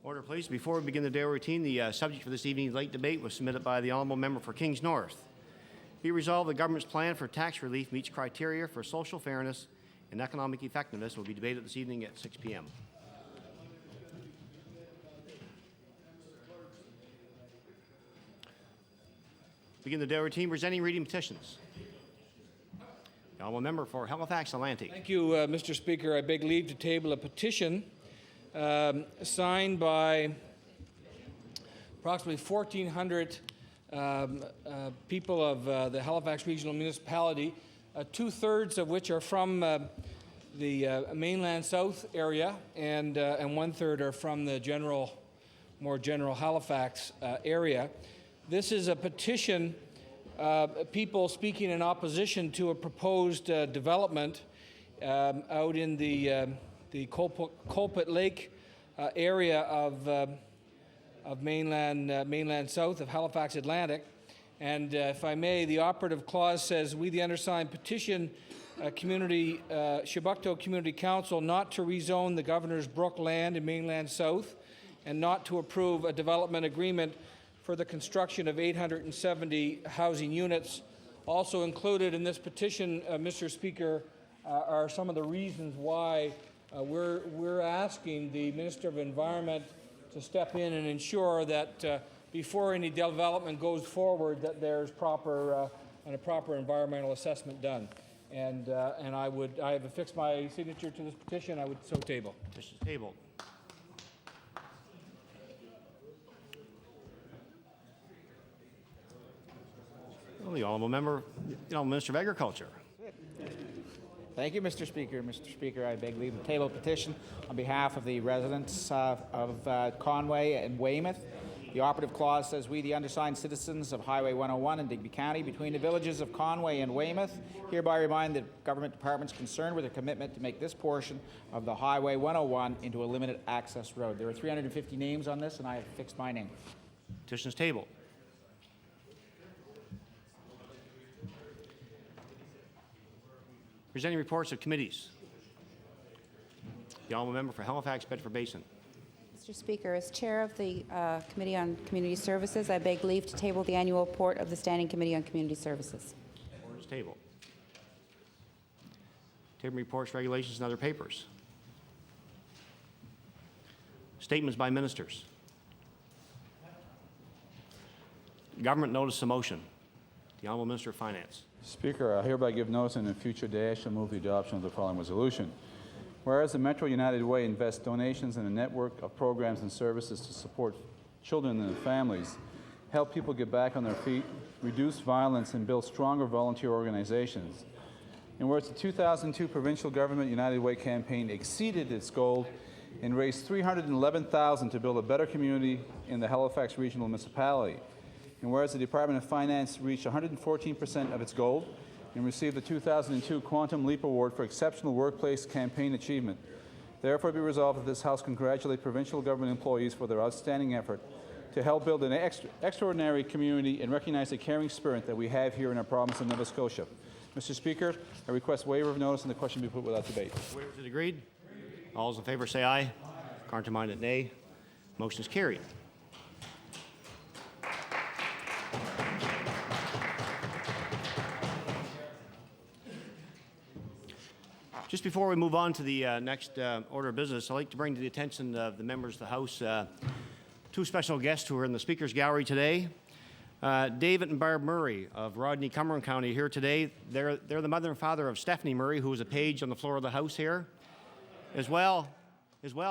Order, please. Before we begin the daily routine, the subject for this evening's late debate was submitted by the Honourable Member for Kings North. Be resolved, the government's plan for tax relief meets criteria for social fairness and economic effectiveness will be debated this evening at 6 p.m. Begin the daily routine presenting reading petitions. The Honourable Member for Halifax Atlantic. Thank you, Mr. Speaker. I beg leave to table a petition signed by approximately 1,400 people of the Halifax Regional Municipality, two-thirds of which are from the mainland south area, and one-third are from the more general Halifax area. This is a petition, people speaking in opposition to a proposed development out in the Colpit Lake area of mainland south of Halifax Atlantic. And if I may, the operative clause says, we the undersigned petition Chebucto Community Council not to rezone the Governor's Brook land in mainland south and not to approve a development agreement for the construction of 870 housing units. Also included in this petition, Mr. Speaker, are some of the reasons why we're asking the Minister of Environment to step in and ensure that before any development goes forward, that there's a proper environmental assessment done. And I have affixed my signature to this petition. I would so table. Petition tabled. Well, the Honourable Member, the Honourable Minister of Agriculture. Thank you, Mr. Speaker. Mr. Speaker, I beg leave to table a petition on behalf of the residents of Conway and Weymouth. The operative clause says, we, the undersigned citizens of Highway 101 in Digby County, between the villages of Conway and Weymouth, hereby remind the government departments concerned with their commitment to make this portion of the Highway 101 into a limited access road. There are 350 names on this, and I have fixed my name. Petition is tabled. Presenting reports of committees. The Honourable Member for Halifax Bedford Basin. Mr. Speaker, as Chair of the Committee on Community Services, I beg leave to table the annual report of the Standing Committee on Community Services. Order is tabled. Table reports, regulations, and other papers. Statements by ministers. Government notice of motion. The Honourable Minister of Finance. Speaker, I hereby give notice in a future day I shall move the adoption of the following resolution. Whereas the Metro United Way invests donations in a network of programs and services to support children and their families, help people get back on their feet, reduce violence, and build stronger volunteer organizations. And whereas the 2002 Provincial Government United Way campaign exceeded its goal and raised $311,000 to build a better community in the Halifax Regional Municipality. And whereas the Department of Finance reached 114% of its goal and received the 2002 Quantum Leap Award for Exceptional Workplace Campaign Achievement, therefore be resolved that this House congratulate provincial government employees for their outstanding effort to help build an extraordinary community and recognize the caring spirit that we have here in our province of Nova Scotia. Mr. Speaker, I request waiver of notice and the question be put without debate. Waiver is agreed. All those in favour say aye. Contrary-minded, nay. Motion is carried. Just before we move on to the next order of business, I'd like to bring to the attention of the members of the House two special guests who are in the Speaker's Gallery today. David and Barb Murray of Rodney, Cumberland County here today. They're the mother and father of Stephanie Murray, who is a page on the floor of the House here. As well,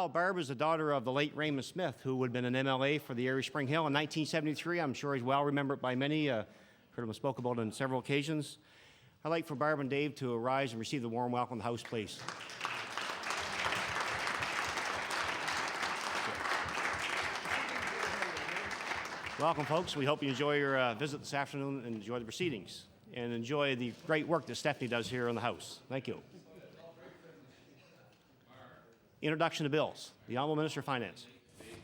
Barb is the daughter of the late Raymond Smith, who would have been an MLA for the area of Spring Hill in 1973. I'm sure he's well remembered by many. Heard him spoke about it on several occasions. I'd like for Barb and Dave to arise and receive the warm welcome in the House, please. Welcome, folks. We hope you enjoy your visit this afternoon and enjoy the proceedings and enjoy the great work that Stephanie does here in the House. Thank you. Introduction to bills. The Honourable Minister of Finance.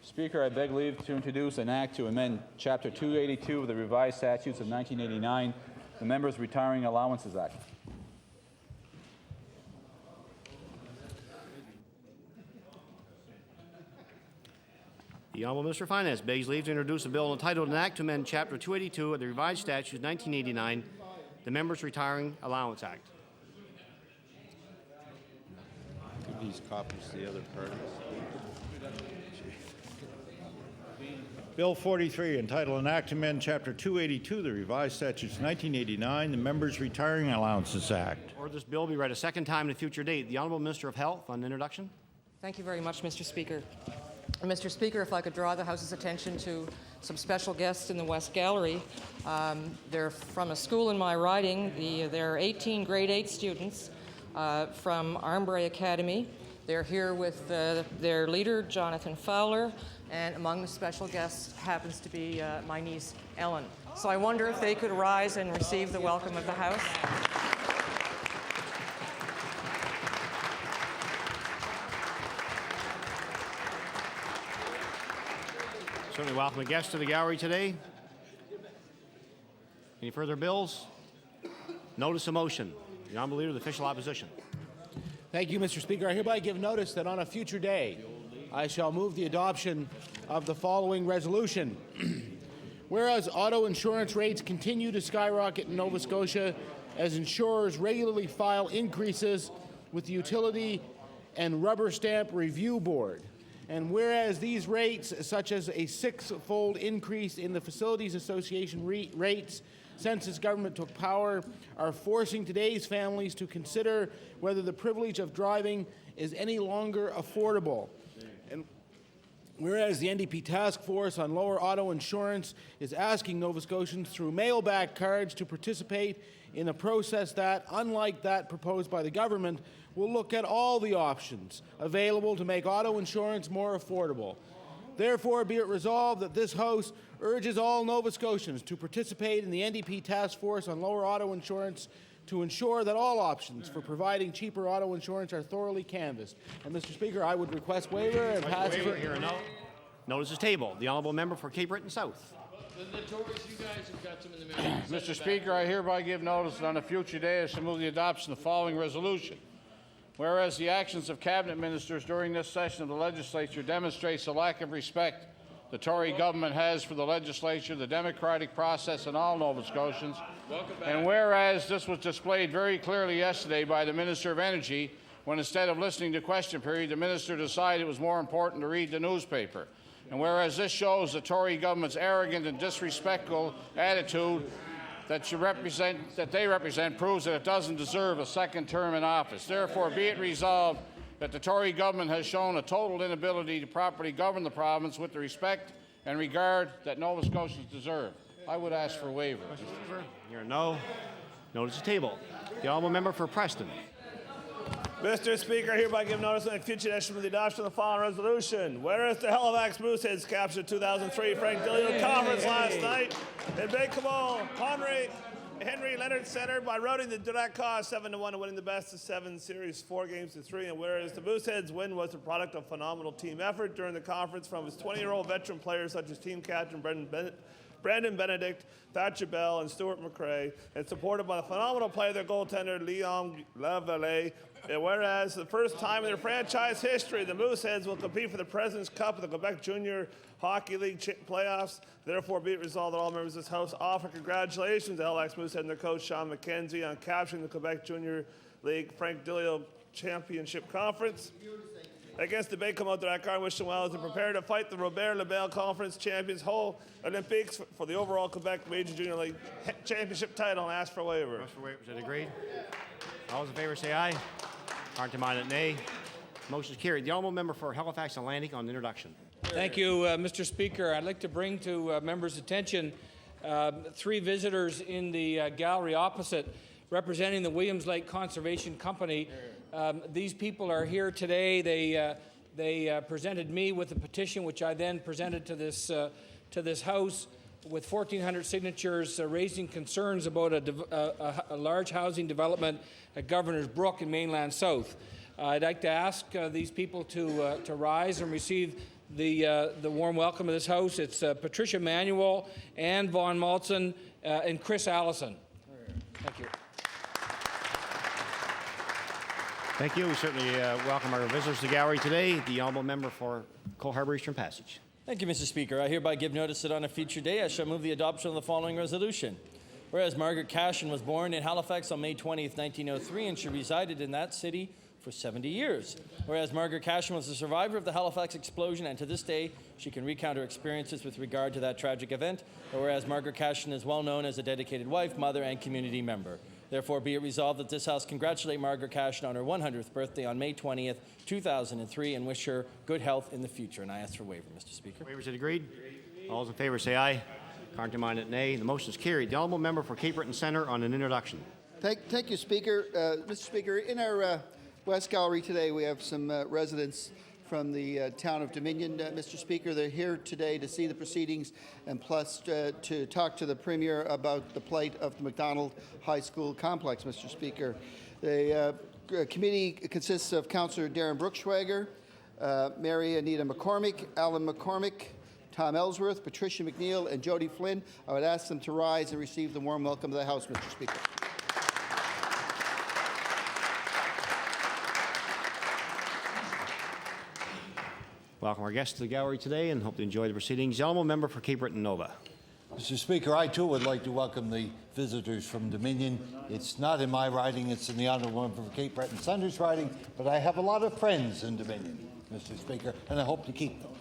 Speaker, I beg leave to introduce an act to amend Chapter 282 of the Revised Statutes of 1989, the Members' Retiring Allowances Act. The Honourable Minister of Finance begs leave to introduce a bill entitled An Act to Amend Chapter 282 of the Revised Statutes 1989, the Members Retiring Allowance Act. Give these copies to the other parties. Bill 43, entitled An Act to Amend Chapter 282 of the Revised Statutes 1989, the Members Retiring Allowances Act. Order this bill be read a second time at a future date. The Honourable Minister of Health on introduction. Thank you very much, Mr. Speaker. Mr. Speaker, if I could draw the House's attention to some special guests in the West Gallery. They're from a school in my riding. They're 18 grade 8 students from Armbray Academy. They're here with their leader, Jonathan Fowler, and among the special guests happens to be my niece, Ellen. So I wonder if they could rise and receive the welcome of the House. Certainly welcome a guest to the gallery today. Any further bills? Notice of motion. The Honourable Leader of the Official Opposition. Thank you, Mr. Speaker. I hereby give notice that on a future day, I shall move the adoption of the following resolution. Whereas auto insurance rates continue to skyrocket in Nova Scotia as insurers regularly file increases with the Utility and Rubber Stamp Review Board. And whereas these rates, such as a 6-fold increase in the Facilities Association rates since this government took power, are forcing today's families to consider whether the privilege of driving is any longer affordable. And whereas the NDP Task Force on Lower Auto Insurance is asking Nova Scotians through mail-back cards to participate in a process that, unlike that proposed by the government, will look at all the options available to make auto insurance more affordable. Therefore, be it resolved that this House urges all Nova Scotians to participate in the NDP Task Force on Lower Auto Insurance to ensure that all options for providing cheaper auto insurance are thoroughly canvassed. And, Mr. Speaker, I would request waiver and pass Waiver here and now. Notice is tabled. The Honourable Member for Cape Breton South. Mr. Speaker, I hereby give notice that on a future day I shall move the adoption of the following resolution. Whereas the actions of cabinet ministers during this session of the legislature demonstrates the lack of respect the Tory government has for the legislature, the democratic process, and all Nova Scotians. And whereas this was displayed very clearly yesterday by the Minister of Energy, when instead of listening to question period, the minister decided it was more important to read the newspaper. And whereas this shows the Tory government's arrogant and disrespectful attitude that they represent proves that it doesn't deserve a second term in office. Therefore, be it resolved that the Tory government has shown a total inability to properly govern the province with the respect and regard that Nova Scotians deserve. I would ask for a waiver. Here no. Notice is tabled. The Honourable Member for Preston. Mr. Speaker, I hereby give notice on a future session of the adoption of the following resolution. Whereas the Halifax Mooseheads captured 2003 Frank Dillio Conference last night in Baie-Comeau, Henry Leonard Center by routing the direct cause 7-1 and winning the best of 7 series 4 games to 3. And whereas the Mooseheads win was the product of phenomenal team effort during the conference from its 20-year-old veteran players such as team captain Brandon Benedict, Thatcher Bell, and Stuart McRae, and supported by the phenomenal play of their goaltender Leon Lavallee. And whereas the first time in their franchise history, the Mooseheads will compete for the President's Cup of the Quebec Junior Hockey League playoffs. Therefore, be it resolved that all members of this House offer congratulations to Halifax Moosehead and their coach Sean McKenzie on capturing the Quebec Junior League Frank Dillio Championship Conference. Against the Baie-Comeau Direct, I wish them well as they prepare to fight the Robert Lebel Conference champions whole Olympics for the overall Quebec Major Junior League Championship title and ask for a waiver. Request for waiver. Is it agreed? All those in favour say aye. Aren't minded, nay. Motion is carried. The Honourable Member for Halifax Atlantic on introduction. Thank you, Mr. Speaker. I'd like to bring to members' attention 3 visitors in the gallery opposite representing the Williams Lake Conservation Company. These people are here today. They presented me with a petition, which I then presented to this House with 1,400 signatures raising concerns about a large housing development at Governor's Brook in mainland South. I'd like to ask these people to rise and receive the warm welcome of this House. It's Patricia Manuel, Ann Von Maltzen, and Chris Allison. Thank you. Thank you. We certainly welcome our visitors to the gallery today. The Honourable Member for Cole Harbour Eastern Passage. Thank you, Mr. Speaker. I hereby give notice that on a future day I shall move the adoption of the following resolution. Whereas Margaret Cashin was born in Halifax on May 20th, 1903, and she resided in that city for 70 years. Whereas Margaret Cashin was a survivor of the Halifax explosion, and to this day she can recount her experiences with regard to that tragic event. Whereas Margaret Cashin is well known as a dedicated wife, mother, and community member. Therefore, be it resolved that this House congratulate Margaret Cashin on her 100th birthday on May 20th, 2003, and wish her good health in the future. And I ask for waiver, Mr. Speaker. Waivers are agreed. All those in favor say aye. Contrary-minded, nay. The motion is carried. The honourable member for Cape Breton Centre on an introduction. Thank you, Speaker. Mr. Speaker, in our West Gallery today, we have some residents from the town of Dominion, Mr. Speaker. They're here today to see the proceedings and plus to talk to the Premier about the plight of the MacDonald High School complex, Mr. Speaker. The committee consists of Councillor Darren Brookschwager, Mary Anita McCormick, Alan McCormick, Tom Ellsworth, Patricia McNeil, and Jody Flynn. I would ask them to rise and receive the warm welcome of the House, Mr. Speaker. Welcome our guests to the gallery today and hope to enjoy the proceedings. The honourable member for Cape Breton Nova. Mr. Speaker, I too would like to welcome the visitors from Dominion. It's not in my riding, it's in the honourable member for Cape Breton Centre's riding, but I have a lot of friends in Dominion, Mr. Speaker, and I hope to keep them.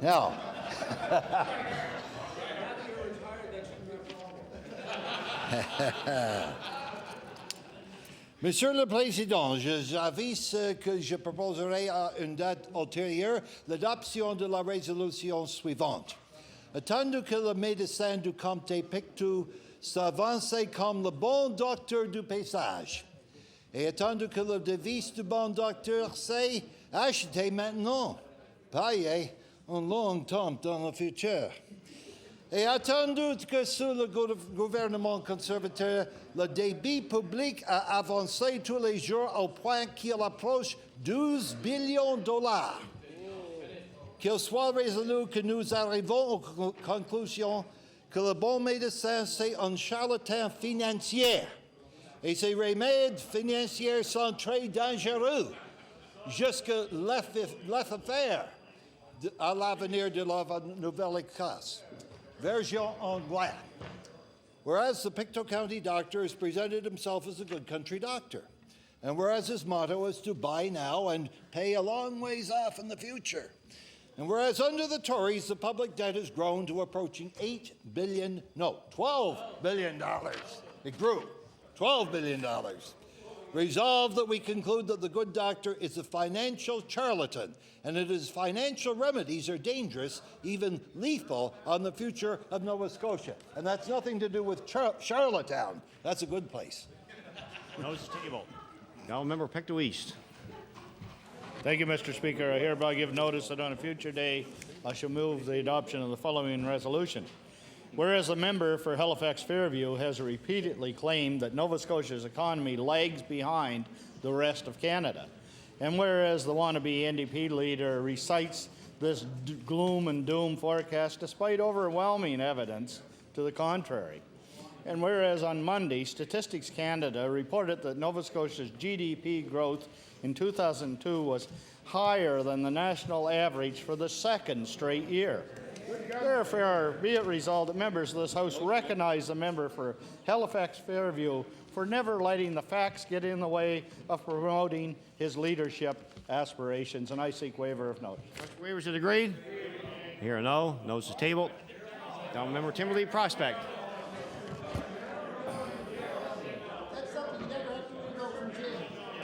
Now, Monsieur le Président, j'avise que je proposerai à une date ultérieure l'adoption de la résolution suivante. Attendu que le médecin du comté Pictou s'avance comme le bon docteur du paysage, et attendu que le devise du bon docteur c'est acheter maintenant, payer un long temps dans le futur. Et attendu que sous le gouvernement conservateur, le débit public a avancé tous les jours au point qu'il approche 12 billions de dollars. Qu'il soit résolu que nous arrivons aux conclusions que le bon médecin, c'est un charlatan financier. Et ces remèdes financiers sont très dangereux jusqu'à l'affaire à l'avenir de la Nouvelle-Écosse. Version anglaise. Whereas the Pictou County doctor has presented himself as a good country doctor, and whereas his motto is to buy now and pay a long ways off in the future, and whereas under the Tories the public debt has grown to approaching $12 billion. It grew, $12 billion. Resolved that we conclude that the good doctor is a financial charlatan and that his financial remedies are dangerous, even lethal, on the future of Nova Scotia. And that's nothing to do with Charlottetown. That's a good place. Notice table. Now member Pictou East. Thank you, Mr. Speaker. I hereby give notice that on a future day I shall move the adoption of the following resolution. Whereas the member for Halifax Fairview has repeatedly claimed that Nova Scotia's economy lags behind the rest of Canada, and whereas the wannabe NDP leader recites this gloom and doom forecast despite overwhelming evidence to the contrary, and whereas on Monday, Statistics Canada reported that Nova Scotia's GDP growth in 2002 was higher than the national average for the second straight year. Therefore, be it resolved that members of this House recognize the member for Halifax Fairview for never letting the facts get in the way of promoting his leadership aspirations, and I seek waiver of notice. Waivers are agreed. Here or no. Notice is tabled. Down member Timberley Prospect.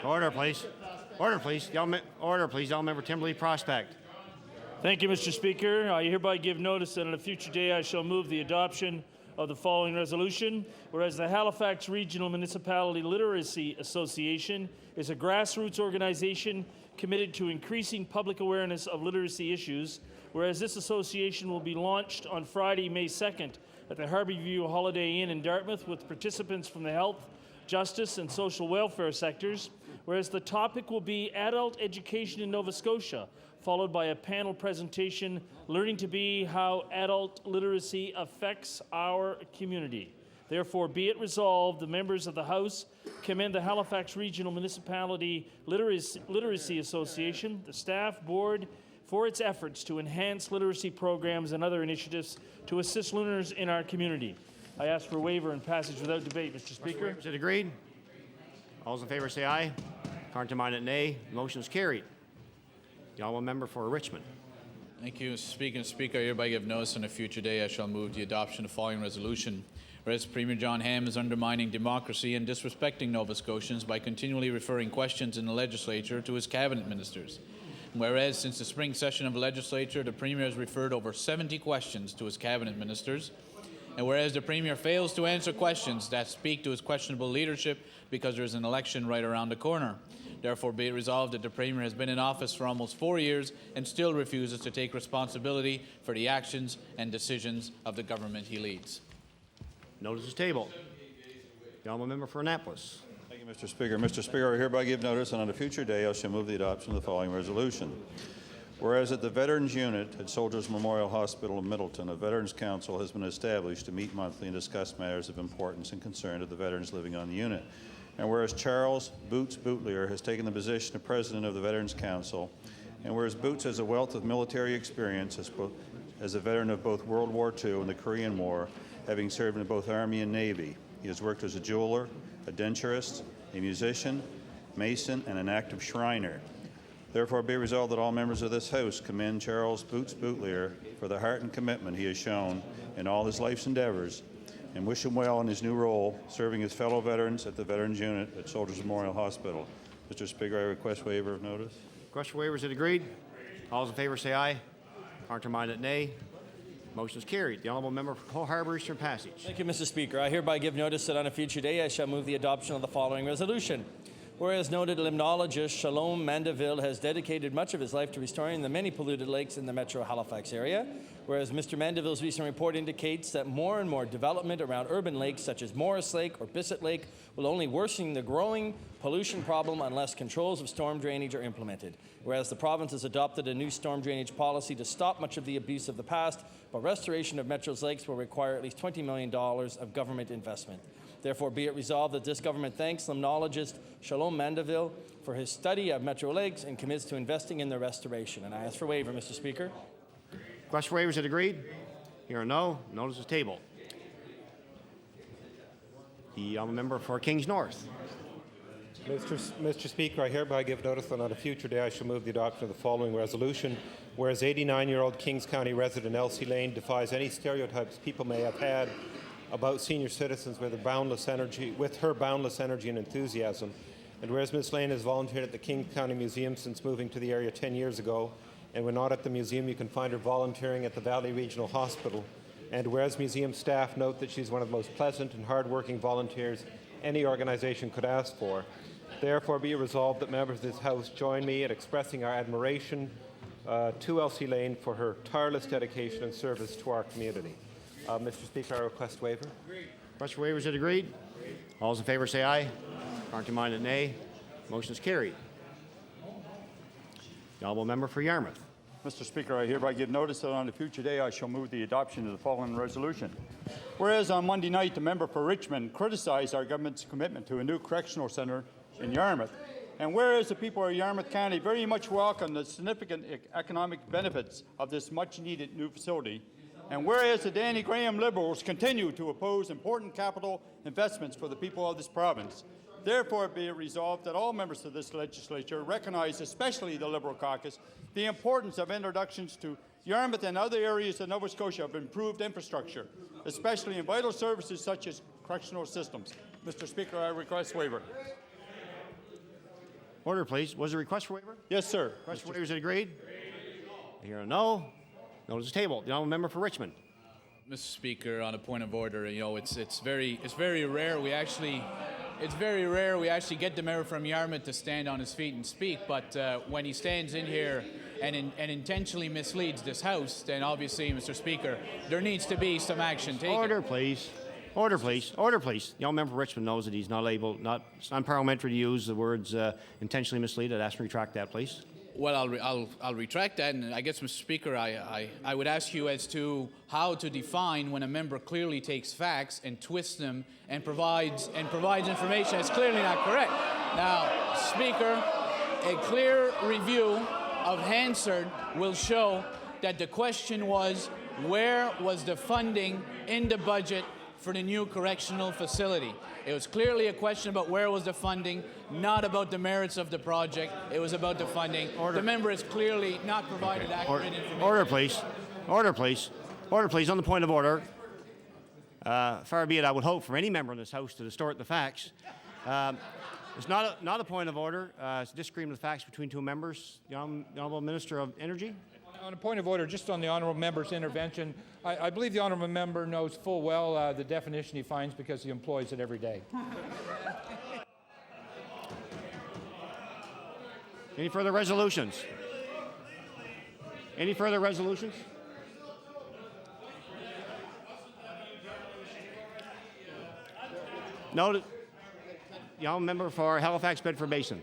Order, please. Order, please. Order, please. Down member Timberley Prospect. Thank you, Mr. Speaker. I hereby give notice that on a future day I shall move the adoption of the following resolution. Whereas the Halifax Regional Municipality Literacy Association is a grassroots organization committed to increasing public awareness of literacy issues, whereas this association will be launched on Friday, May 2nd at the Harborview Holiday Inn in Dartmouth with participants from the health, justice, and social welfare sectors, whereas the topic will be adult education in Nova Scotia, followed by a panel presentation, Learning to Be How Adult Literacy Affects Our Community. Therefore, be it resolved, the members of the House commend the Halifax Regional Municipality Literacy Association, the staff, board, for its efforts to enhance literacy programs and other initiatives to assist learners in our community. I ask for waiver and passage without debate, Mr. Speaker. Is it agreed? All those in favor say aye. Counterminded nay. The motion is carried. The honourable member for Richmond. Thank you, Mr. Speaker. Mr. Speaker, I hereby give notice on a future day I shall move the adoption of the following resolution. Whereas Premier John Ham is undermining democracy and disrespecting Nova Scotians by continually referring questions in the legislature to his cabinet ministers. Whereas since the spring session of the legislature, the Premier has referred over 70 questions to his cabinet ministers. And whereas the Premier fails to answer questions that speak to his questionable leadership because there is an election right around the corner. Therefore, be it resolved that the Premier has been in office for almost 4 years and still refuses to take responsibility for the actions and decisions of the government he leads. Notice is tabled. The honourable member for Annapolis. Thank you, Mr. Speaker. Mr. Speaker, I hereby give notice, and on a future day I shall move the adoption of the following resolution. Whereas at the Veterans Unit at Soldiers Memorial Hospital in Middleton, a Veterans Council has been established to meet monthly and discuss matters of importance and concern to the veterans living on the unit. And whereas Charles Boots Boutlier has taken the position of President of the Veterans Council, and whereas Boots has a wealth of military experience as a veteran of both World War II and the Korean War, having served in both Army and Navy. He has worked as a jeweler, a denturist, a musician, mason, and an active Shriner. Therefore, be resolved that all members of this House commend Charles Boots Boutlier for the heart and commitment he has shown in all his life's endeavors, and wish him well in his new role, serving his fellow veterans at the Veterans Unit at Soldiers Memorial Hospital. Mr. Speaker, I request waiver of notice. Request for waiver, is it agreed? All those in favor say aye. Counterminded nay. Motion is carried. The honourable member for Cole Harbour Eastern Passage. Thank you, Mr. Speaker. I hereby give notice that on a future day I shall move the adoption of the following resolution. Whereas noted limnologist Shalom Mandeville has dedicated much of his life to restoring the many polluted lakes in the Metro Halifax area. Whereas Mr. Mandeville's recent report indicates that more and more development around urban lakes such as Morris Lake or Bissett Lake will only worsen the growing pollution problem unless controls of storm drainage are implemented. Whereas the province has adopted a new storm drainage policy to stop much of the abuse of the past, but restoration of Metro's lakes will require at least $20 million of government investment. Therefore, be it resolved that this government thanks limnologist Shalom Mandeville for his study of Metro Lakes and commits to investing in their restoration. And I ask for waiver, Mr. Speaker. Request for waiver, is it agreed? Here or no? Notice is tabled. The honourable member for Kings North. Mr. Speaker, I hereby give notice that on a future day I shall move the adoption of the following resolution. Whereas 89-year-old Kings County resident Elsie Lane defies any stereotypes people may have had about senior citizens with her boundless energy and enthusiasm. And whereas Ms. Lane has volunteered at the Kings County Museum since moving to the area 10 years ago, and when not at the museum, you can find her volunteering at the Valley Regional Hospital. And whereas museum staff note that she's one of the most pleasant and hard-working volunteers any organization could ask for. Therefore, be it resolved that members of this House join me in expressing our admiration to Elsie Lane for her tireless dedication and service to our community. Mr. Speaker, I request waiver. Request for waiver, is it agreed? All those in favour say aye. Counterminded nay. Motion is carried. The honourable member for Yarmouth. Mr. Speaker, I hereby give notice that on a future day I shall move the adoption of the following resolution. Whereas on Monday night, the member for Richmond criticised our government's commitment to a new correctional centre in Yarmouth. And whereas the people of Yarmouth County very much welcome the significant economic benefits of this much-needed new facility, and whereas the Danny Graham Liberals continue to oppose important capital investments for the people of this province, therefore be it resolved that all members of this legislature recognize, especially the Liberal caucus, the importance of introductions to Yarmouth and other areas of Nova Scotia of improved infrastructure, especially in vital services such as correctional systems. Mr. Speaker, I request waiver. Order, please. Was there a request for waiver? Yes, sir. Request for waiver, is it agreed? Here or no? Notice is tabled. The honourable member for Richmond. Mr. Speaker, on a point of order, it's very rare we actually get the member from Yarmouth to stand on his feet and speak. But when he stands in here and intentionally misleads this House, then obviously, Mr. Speaker, there needs to be some action taken. Order, please. Order, please. Order, please. The honourable member for Richmond knows that he's not able, it's unparliamentary to use the words intentionally mislead. I'd ask him to retract that, please. Well, I'll retract that, and I guess, Mr. Speaker, I would ask you as to how to define when a member clearly takes facts and twists them and provides information that's clearly not correct. Now, Speaker, a clear review of Hansard will show that the question was, where was the funding in the budget for the new correctional facility? It was clearly a question about where was the funding, not about the merits of the project. It was about the funding. Order. The member has clearly not provided accurate information. Order, please. Order, please. Order, please. On the point of order. Far be it, I would hope, for any member in this House to distort the facts. It's not a point of order. It's a disagreement of facts between two members. The Honourable Minister of Energy. On a point of order, just on the honourable member's intervention, I believe the honourable member knows full well the definition he finds because he employs it every day. Any further resolutions? Any further resolutions? Noted. The honourable member for Halifax Bedford Basin.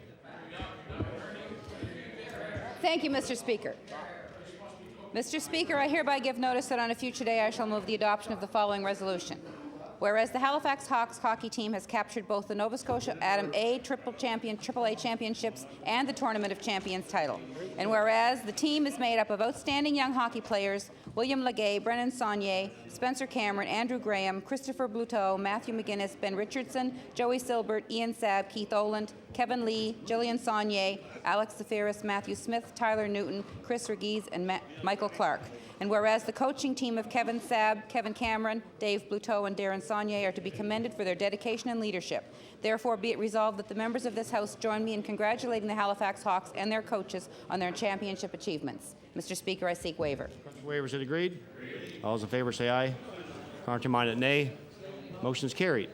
Thank you, Mr. Speaker. Mr. Speaker, I hereby give notice that on a future day I shall move the adoption of the following resolution. Whereas the Halifax Hawks hockey team has captured both the Nova Scotia Atom A AAA Championships and the Tournament of Champions title. And whereas the team is made up of outstanding young hockey players William Legay, Brennan Saunier, Spencer Cameron, Andrew Graham, Christopher Bluteau, Matthew McGuinness, Ben Richardson, Joey Silbert, Ian Sabb, Keith Oland, Kevin Lee, Jillian Saunier, Alex Zafiris, Matthew Smith, Tyler Newton, Chris Regies, and Michael Clark. And whereas the coaching team of Kevin Sabb, Kevin Cameron, Dave Bluteau, and Darren Saunier are to be commended for their dedication and leadership. Therefore, be it resolved that the members of this House join me in congratulating the Halifax Hawks and their coaches on their championship achievements. Mr. Speaker, I seek waiver. Waiver is agreed. All those in favour say aye. Contrary-minded, nay. Motion is carried.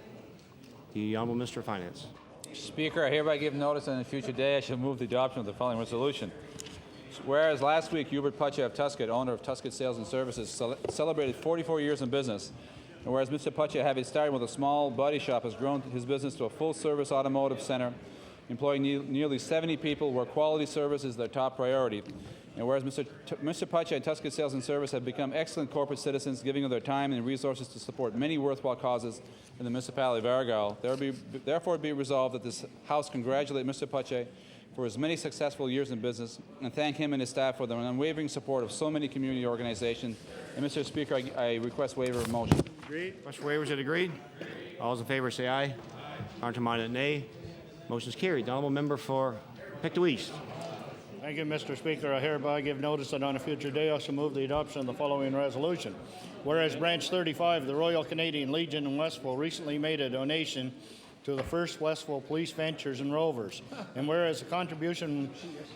The Honourable Minister of Finance. Speaker, I hereby give notice on a future day I shall move the adoption of the following resolution. Whereas last week Hubert Puchet of Tuscott, owner of Tuscott Sales and Services, celebrated 44 years in business. And whereas Mr. Puchet, having started with a small body shop, has grown his business to a full-service automotive center, employing nearly 70 people where quality service is their top priority. And whereas Mr. Puchet and Tuscott Sales and Service have become excellent corporate citizens, giving of their time and resources to support many worthwhile causes in the municipality of Argyll, therefore be resolved that this House congratulate Mr. Puchet for his many successful years in business and thank him and his staff for their unwavering support of so many community organizations. And Mr. Speaker, I request waiver of motion. Agreed. Question waivers is agreed. All those in favour say aye. Contrary-minded, nay. Motion is carried. The Honourable Member for Pictou East. Thank you, Mr. Speaker. I hereby give notice that on a future day I shall move the adoption of the following resolution. Whereas Branch 35 of the Royal Canadian Legion in Westville recently made a donation to the first Westville Police Ventures and Rovers, and whereas the contribution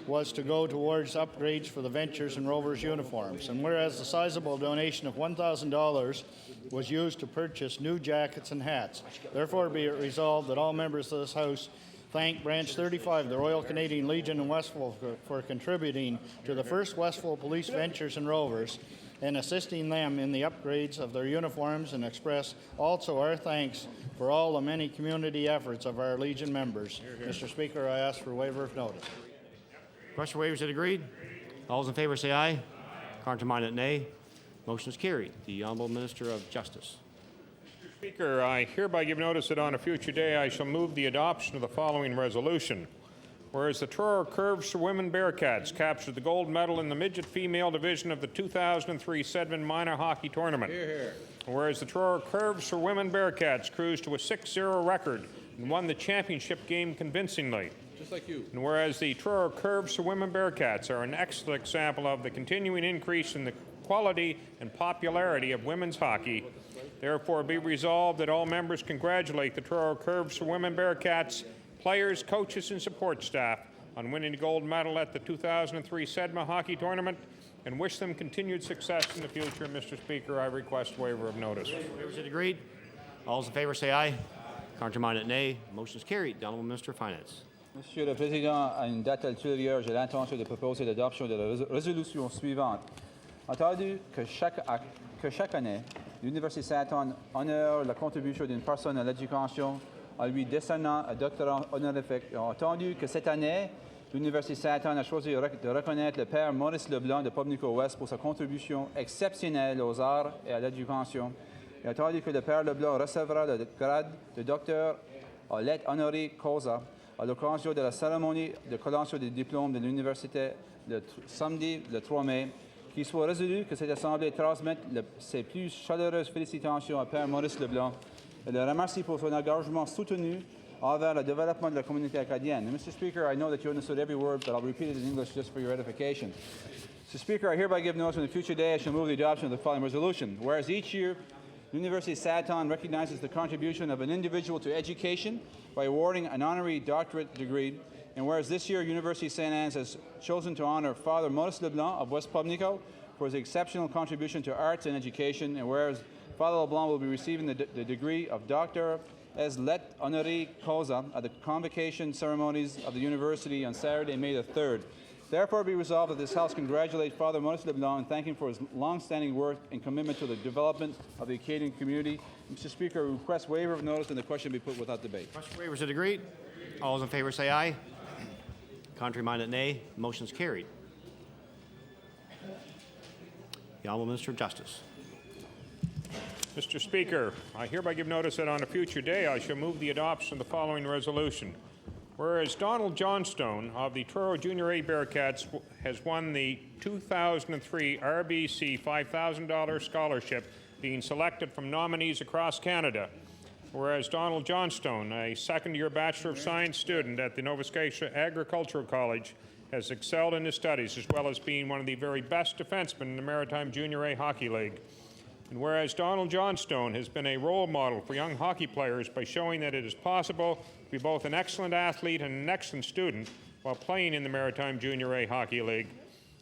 was to go towards upgrades for the Ventures and Rovers uniforms, and whereas the sizable donation of $1,000 was used to purchase new jackets and hats, therefore be it resolved that all members of this House thank Branch 35, the Royal Canadian Legion in Westville, for contributing to the first Westville Police Ventures and Rovers and assisting them in the upgrades of their uniforms, and express also our thanks for all the many community efforts of our Legion members. Mr. Speaker, I ask for waiver of notice. Question waivers is agreed. All those in favour say aye. Contrary-minded, nay. Motion is carried. The Honourable Minister of Justice. Speaker, I hereby give notice that on a future day I shall move the adoption of the following resolution. Whereas the Truro Curves for Women Bearcats captured the gold medal in the midget female division of the 2003 Sedman Minor Hockey Tournament. Hear, hear. Whereas the Truro Curves for Women Bearcats cruised to a 6-0 record and won the championship game convincingly. Just like you. And whereas the Truro Curves for Women Bearcats are an excellent example of the continuing increase in the quality and popularity of women's hockey, therefore be resolved that all members congratulate the Truro Curves for Women Bearcats, players, coaches, and support staff on winning the gold medal at the 2003 Sedma Hockey Tournament and wish them continued success in the future. Mr. Speaker, I request waiver of notice. Waivers is agreed. All those in favour say aye. Contrary-minded, nay. Motion is carried. The Honourable Minister of Finance. Monsieur le Président, à une date ultérieure, j'ai l'intention de proposer l'adoption de la résolution suivante. Entendu que chaque année, l'Université Saint-Anne honore la contribution d'une personne à l'éducation en lui décernant un doctorat honorifique. Et entendu que cette année, l'Université Saint-Anne a choisi de reconnaître le père Maurice Leblanc de Pomnico-Ouest pour sa contribution exceptionnelle aux arts et à l'éducation. Et entendu que le père Leblanc recevra le grade de docteur en lettres honoris causa à l'occasion de la cérémonie de collation des diplômes de l'université le samedi, le 3 mai, qu'il soit résolu que cette Assemblée transmette ses plus chaleureuses félicitations à Père Maurice Leblanc et le remercie pour son engagement soutenu envers le développement de la communauté acadienne. And Mr. Speaker, I know that you understood every word, but I'll repeat it in English just for your edification. Mr. Speaker, I hereby give notice on a future day I shall move the adoption of the following resolution. Whereas each year, the University of Saton recognizes the contribution of an individual to education by awarding an honorary doctorate degree, and whereas this year, University of St. Anne's has chosen to honor Father Maurice Leblanc of West Pubnico for his exceptional contribution to arts and education, and whereas Father Leblanc will be receiving the degree of Doctor as let honorary causa at the convocation ceremonies of the university on Saturday, May the 3rd. Therefore, be resolved that this House congratulate Father Maurice Leblanc and thank him for his long-standing work and commitment to the development of the Acadian community. Mr. Speaker, I request waiver of notice and the question be put without debate. Question waivers are agreed. All those in favor say aye. Contrary-minded, nay. Motion's carried. The Honourable Minister of Justice. Mr. Speaker, I hereby give notice that on a future day I shall move the adoption of the following resolution. Whereas Donald Johnstone of the Truro Junior A Bearcats has won the 2003 RBC $5,000 scholarship, being selected from nominees across Canada. Whereas Donald Johnstone, a second-year Bachelor of Science student at the Nova Scotia Agricultural College, has excelled in his studies as well as being one of the very best defensemen in the Maritime Junior A Hockey League. And whereas Donald Johnstone has been a role model for young hockey players by showing that it is possible to be both an excellent athlete and an excellent student while playing in the Maritime Junior A Hockey League.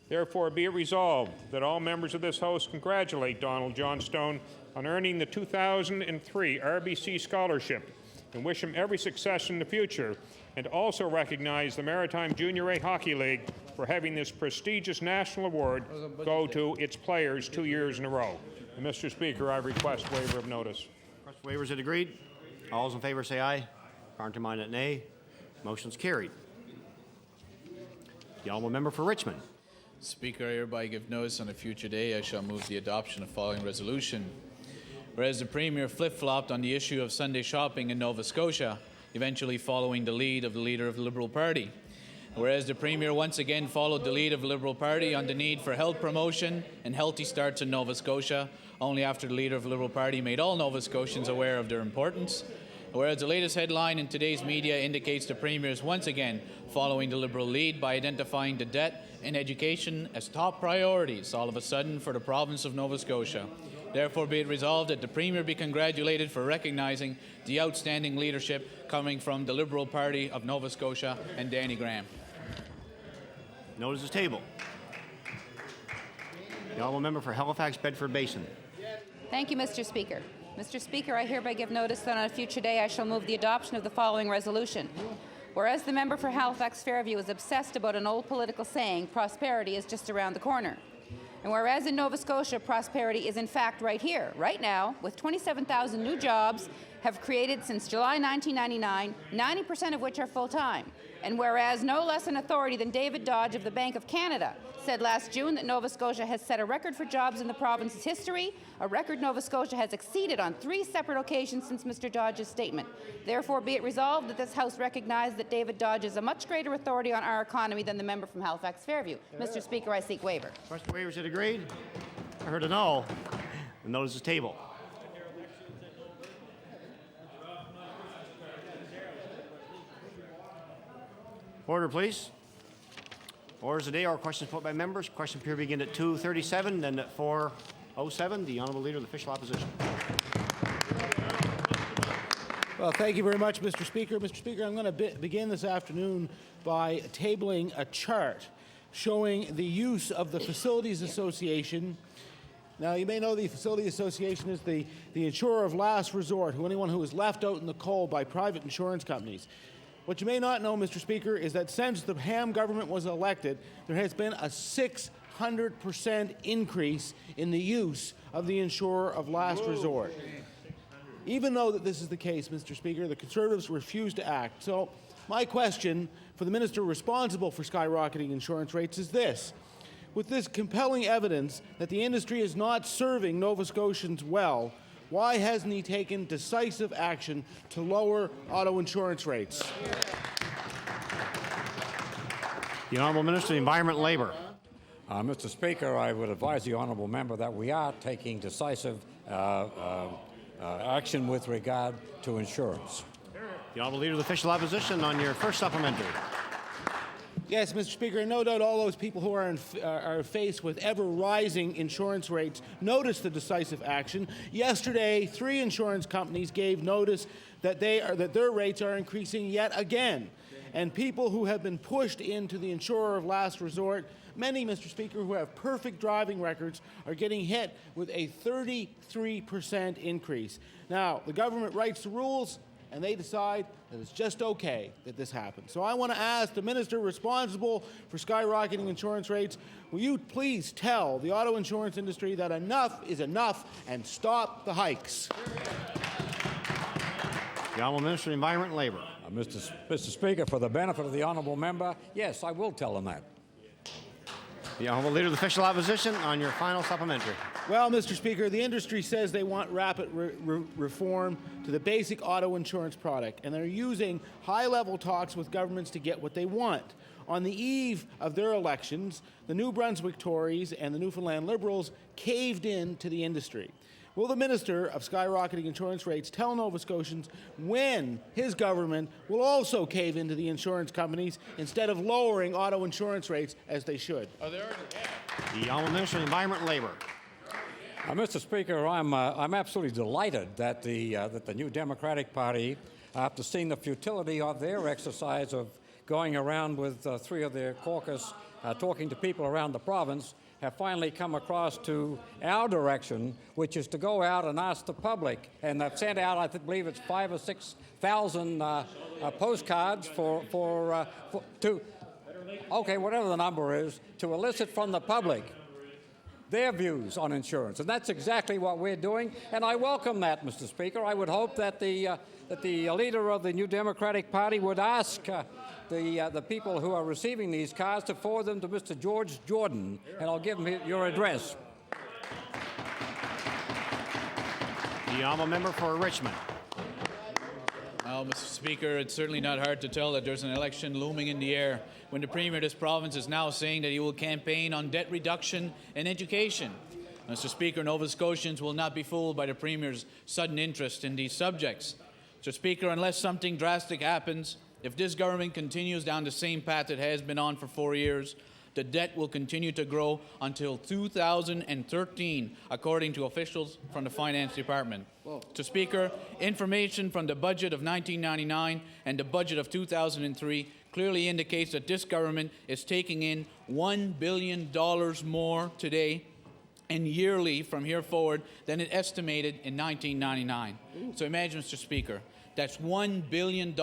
Therefore, be it resolved that all members of this House congratulate Donald Johnstone on earning the 2003 RBC scholarship and wish him every success in the future, and also recognize the Maritime Junior A Hockey League for having this prestigious national award go to its players 2 years in a row. And Mr. Speaker, I request waiver of notice. Question waivers are agreed. All those in favor say aye. Contrary-minded, nay. Motion's carried. The Honourable Member for Richmond. Speaker, I hereby give notice on a future day I shall move the adoption of the following resolution. Whereas the Premier flip-flopped on the issue of Sunday shopping in Nova Scotia, eventually following the lead of the Leader of the Liberal Party. Whereas the Premier once again followed the lead of the Liberal Party on the need for health promotion and healthy starts in Nova Scotia, only after the Leader of the Liberal Party made all Nova Scotians aware of their importance. Whereas the latest headline in today's media indicates the Premier is once again following the Liberal lead by identifying the debt and education as top priorities all of a sudden for the province of Nova Scotia. Therefore, be it resolved that the Premier be congratulated for recognizing the outstanding leadership coming from the Liberal Party of Nova Scotia and Danny Graham. Notice is tabled. The Honourable Member for Halifax Bedford Basin. Thank you, Mr. Speaker. Mr. Speaker, I hereby give notice that on a future day I shall move the adoption of the following resolution. Whereas the member for Halifax Fairview is obsessed about an old political saying, prosperity is just around the corner. And whereas in Nova Scotia, prosperity is in fact right here, right now, with 27,000 new jobs have created since July 1999, 90% of which are full-time. And whereas no less an authority than David Dodge of the Bank of Canada said last June that Nova Scotia has set a record for jobs in the province's history, a record Nova Scotia has exceeded on 3 separate occasions since Mr. Dodge's statement. Therefore, be it resolved that this House recognize that David Dodge is a much greater authority on our economy than the member from Halifax Fairview. Mr. Speaker, I seek waiver. Question waivers are agreed. I heard a no. The notice is tabled. Order, please. Orders of the day are questions put by members. Question period begin at 2:37, then at 4:07. The Honourable Leader of the Official Opposition. Well, thank you very much, Mr. Speaker. Mr. Speaker, I'm going to begin this afternoon by tabling a chart showing the use of the Facilities Association. Now, you may know the Facility Association is the insurer of last resort, anyone who is left out in the cold by private insurance companies. What you may not know, Mr. Speaker, is that since the Ham government was elected, there has been a 600% increase in the use of the insurer of last resort. Even though that this is the case, Mr. Speaker, the Conservatives refuse to act. So my question for the minister responsible for skyrocketing insurance rates is this. With this compelling evidence that the industry is not serving Nova Scotians well, why hasn't he taken decisive action to lower auto insurance rates? The Honourable Minister of the Environment and Labour. Mr. Speaker, I would advise the honourable member that we are taking decisive action with regard to insurance. The Honourable Leader of the Official Opposition on your first supplementary. Yes, Mr. Speaker, and no doubt all those people who are faced with ever-rising insurance rates notice the decisive action. Yesterday, 3 insurance companies gave notice that their rates are increasing yet again. And people who have been pushed into the insurer of last resort, many, Mr. Speaker, who have perfect driving records, are getting hit with a 33% increase. Now, the government writes the rules, and they decide that it's just okay that this happens. So I want to ask the minister responsible for skyrocketing insurance rates, will you please tell the auto insurance industry that enough is enough and stop the hikes? The Honourable Minister of the Environment and Labour. Mr. Speaker, for the benefit of the honourable member, yes, I will tell them that. The Honourable Leader of the Official Opposition on your final supplementary. Well, Mr. Speaker, the industry says they want rapid reform to the basic auto insurance product, and they're using high-level talks with governments to get what they want. On the eve of their elections, the New Brunswick Tories and the Newfoundland Liberals caved in to the industry. Will the Minister of skyrocketing insurance rates tell Nova Scotians when his government will also cave into the insurance companies instead of lowering auto insurance rates as they should? The Honourable Minister of the Environment and Labour. Mr. Speaker, I'm absolutely delighted that the New Democratic Party, after seeing the futility of their exercise of going around with 3 of their caucus, talking to people around the province, have finally come across to our direction, which is to go out and ask the public. And they've sent out, I believe it's 5,000 or 6,000 postcards whatever the number is, to elicit from the public their views on insurance. And that's exactly what we're doing, and I welcome that, Mr. Speaker. I would hope that the leader of the New Democratic Party would ask the people who are receiving these cards to forward them to Mr. George Jordan, and I'll give him your address. The Honourable Member for Richmond. Well, Mr. Speaker, it's certainly not hard to tell that there's an election looming in the air when the Premier of this province is now saying that he will campaign on debt reduction and education. Mr. Speaker, Nova Scotians will not be fooled by the Premier's sudden interest in these subjects. Mr. Speaker, unless something drastic happens, if this government continues down the same path it has been on for 4 years, the debt will continue to grow until 2013, according to officials from the Finance Department. Mr. Speaker, information from the budget of 1999 and the budget of 2003 clearly indicates that this government is taking in $1 billion more today and yearly from here forward than it estimated in 1999. So imagine, Mr. Speaker, that's $1 billion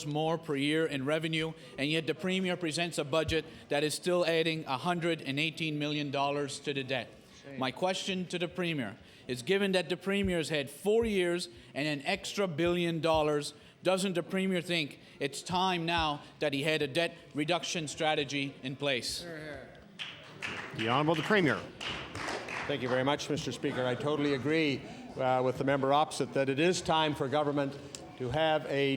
more per year in revenue, and yet the Premier presents a budget that is still adding $118 million to the debt. My question to the Premier is, given that the Premier has had 4 years and an extra $1 billion, doesn't the Premier think it's time now that he had a debt reduction strategy in place? The Honourable the Premier. Thank you very much, Mr. Speaker. I totally agree with the member opposite that it is time for government to have a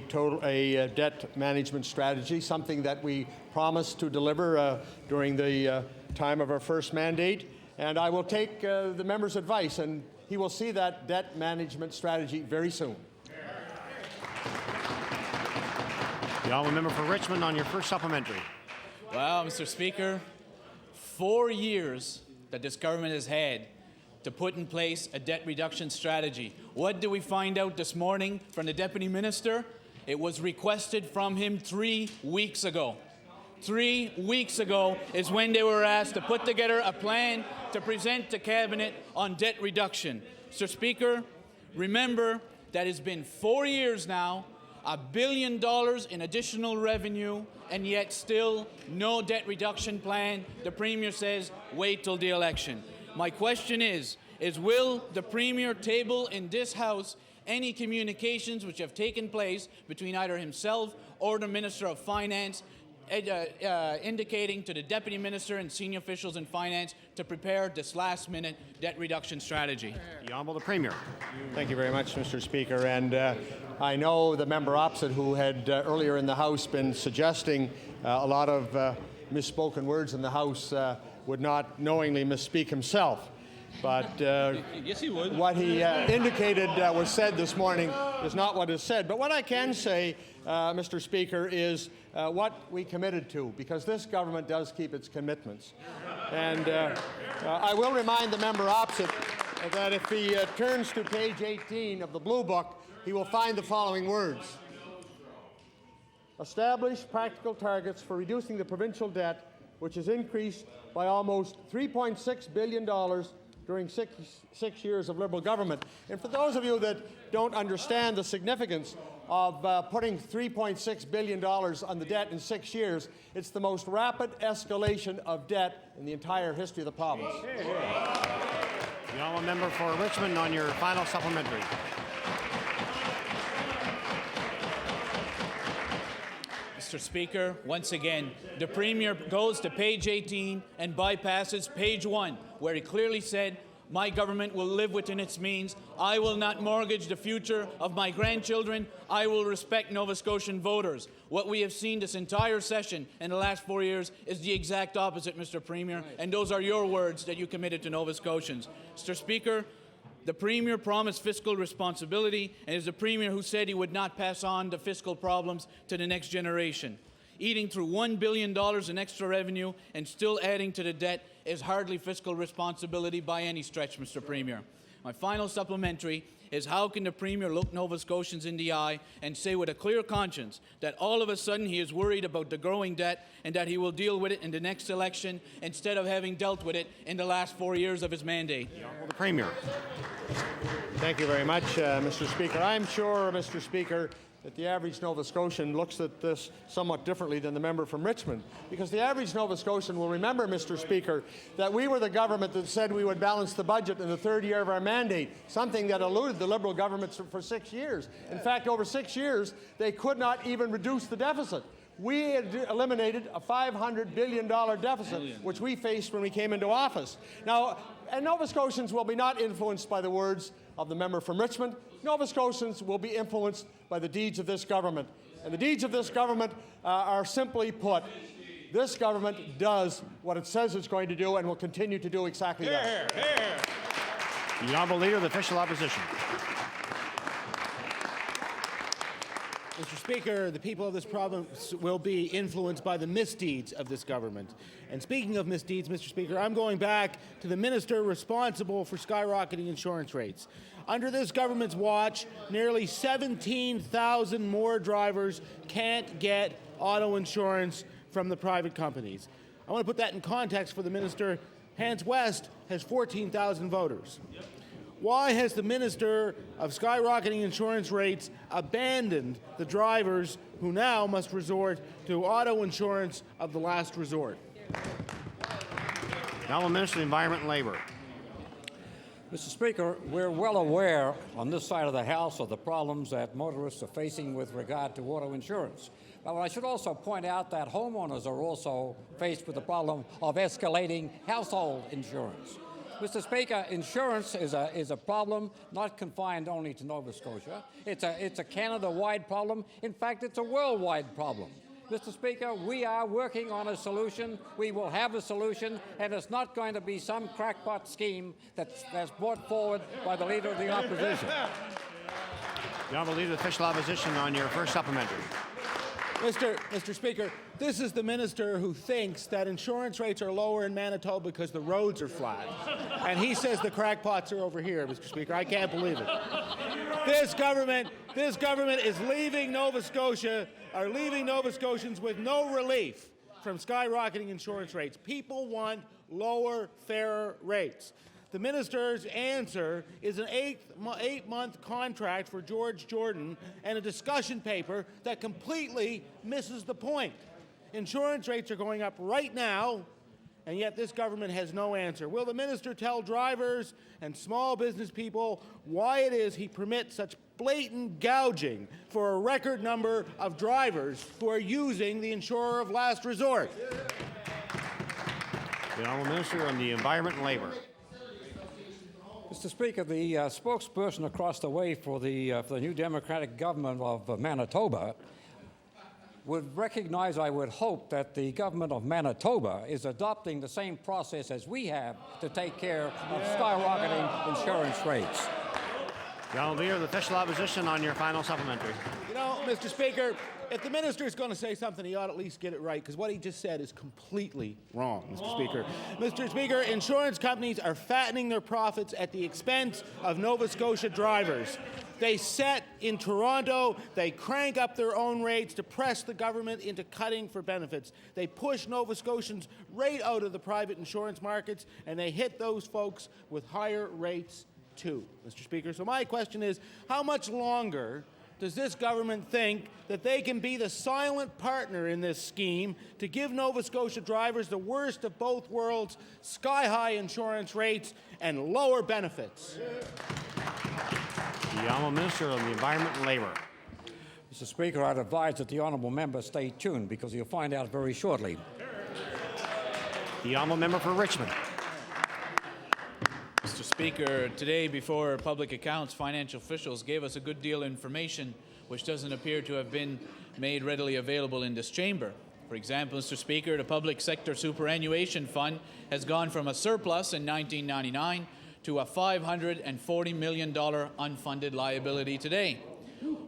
debt management strategy, something that we promised to deliver during the time of our first mandate. And I will take the member's advice, and he will see that debt management strategy very soon. The Honourable Member for Richmond on your first supplementary. Well, Mr. Speaker, 4 years that this government has had to put in place a debt reduction strategy. What did we find out this morning from the Deputy Minister? It was requested from him 3 weeks ago. 3 weeks ago is when they were asked to put together a plan to present to Cabinet on debt reduction. Mr. Speaker, remember that it's been 4 years now, $1 billion in additional revenue, and yet still no debt reduction plan. The Premier says, wait till the election. My question is will the Premier table in this House any communications which have taken place between either himself or the Minister of Finance indicating to the Deputy Minister and senior officials in Finance to prepare this last-minute debt reduction strategy? The Honourable the Premier. Thank you very much, Mr. Speaker. And I know the member opposite, who had earlier in the House been suggesting a lot of misspoken words in the House would not knowingly misspeak himself. But yes, he would. What he indicated was said this morning is not what is said. But what I can say, Mr. Speaker, is what we committed to, because this government does keep its commitments. And I will remind the member opposite that if he turns to page 18 of the Blue Book, he will find the following words. Establish practical targets for reducing the provincial debt, which has increased by almost $3.6 billion during six years of Liberal government. And for those of you that don't understand the significance of putting $3.6 billion on the debt in 6 years, it's the most rapid escalation of debt in the entire history of the province. The honourable member for Richmond on your final supplementary. Mr. Speaker, once again, the Premier goes to page 18 and bypasses page 1, where he clearly said, my government will live within its means. I will not mortgage the future of my grandchildren. I will respect Nova Scotian voters. What we have seen this entire session in the last 4 years is the exact opposite, Mr. Premier, and those are your words that you committed to Nova Scotians. Mr. Speaker, the Premier promised fiscal responsibility, and it is the Premier who said he would not pass on the fiscal problems to the next generation. Eating through $1 billion in extra revenue and still adding to the debt is hardly fiscal responsibility by any stretch, Mr. Premier. My final supplementary is how can the Premier look Nova Scotians in the eye and say with a clear conscience that all of a sudden he is worried about the growing debt and that he will deal with it in the next election instead of having dealt with it in the last 4 years of his mandate? The Premier. Thank you very much, Mr. Speaker. I'm sure, Mr. Speaker, that the average Nova Scotian looks at this somewhat differently than the member from Richmond, because the average Nova Scotian will remember, Mr. Speaker, that we were the government that said we would balance the budget in the third year of our mandate, something that eluded the Liberal governments for 6 years. In fact, over 6 years, they could not even reduce the deficit. We had eliminated a $500 billion deficit, which we faced when we came into office. Now, and Nova Scotians will be not influenced by the words of the member from Richmond. Nova Scotians will be influenced by the deeds of this government. And the deeds of this government are simply put, this government does what it says it's going to do and will continue to do exactly that. The honourable leader of the official opposition. Mr. Speaker, the people of this province will be influenced by the misdeeds of this government. And speaking of misdeeds, Mr. Speaker, I'm going back to the minister responsible for skyrocketing insurance rates. Under this government's watch, nearly 17,000 more drivers can't get auto insurance from the private companies. I want to put that in context for the minister. Hans West has 14,000 voters. Why has the Minister of skyrocketing insurance rates abandoned the drivers who now must resort to auto insurance of the last resort? Now the Minister of the Environment and Labour. Mr. Speaker, we're well aware on this side of the House of the problems that motorists are facing with regard to auto insurance. But I should also point out that homeowners are also faced with the problem of escalating household insurance. Mr. Speaker, insurance is a problem not confined only to Nova Scotia. It's a Canada-wide problem. In fact, it's a worldwide problem. Mr. Speaker, we are working on a solution. We will have a solution, and it's not going to be some crackpot scheme that's brought forward by the Leader of the Opposition. The honourable leader of the official opposition on your first supplementary. Mr. Speaker, this is the minister who thinks that insurance rates are lower in Manitoba because the roads are flat. And he says the crackpots are over here, Mr. Speaker. I can't believe it. This government is leaving Nova Scotia, are leaving Nova Scotians with no relief from skyrocketing insurance rates. People want lower, fairer rates. The minister's answer is an eight-month contract for George Jordan and a discussion paper that completely misses the point. Insurance rates are going up right now, and yet this government has no answer. Will the minister tell drivers and small business people why it is he permits such blatant gouging for a record number of drivers who are using the insurer of last resort? The honourable minister on the Environment and Labour. Mr. Speaker, the spokesperson across the way for the New Democratic government of Manitoba would recognize, I would hope, that the government of Manitoba is adopting the same process as we have to take care of skyrocketing insurance rates. John Lear, the official opposition, on your final supplementary. You know, Mr. Speaker, if the minister is going to say something, he ought to at least get it right, because what he just said is completely wrong, Mr. Speaker. Mr. Speaker, insurance companies are fattening their profits at the expense of Nova Scotia drivers. They set in Toronto, they crank up their own rates to press the government into cutting for benefits. They push Nova Scotians right out of the private insurance markets, and they hit those folks with higher rates too, Mr. Speaker. So my question is, how much longer does this government think that they can be the silent partner in this scheme to give Nova Scotia drivers the worst of both worlds, sky-high insurance rates and lower benefits? The Honourable Minister of the Environment and Labour. Mr. Speaker, I'd advise that the honourable member stay tuned, because you'll find out very shortly. The Honourable Member for Richmond. Mr. Speaker, today before Public Accounts, financial officials gave us a good deal of information which doesn't appear to have been made readily available in this chamber. For example, Mr. Speaker, the Public Sector Superannuation Fund has gone from a surplus in 1999 to a $540 million unfunded liability today.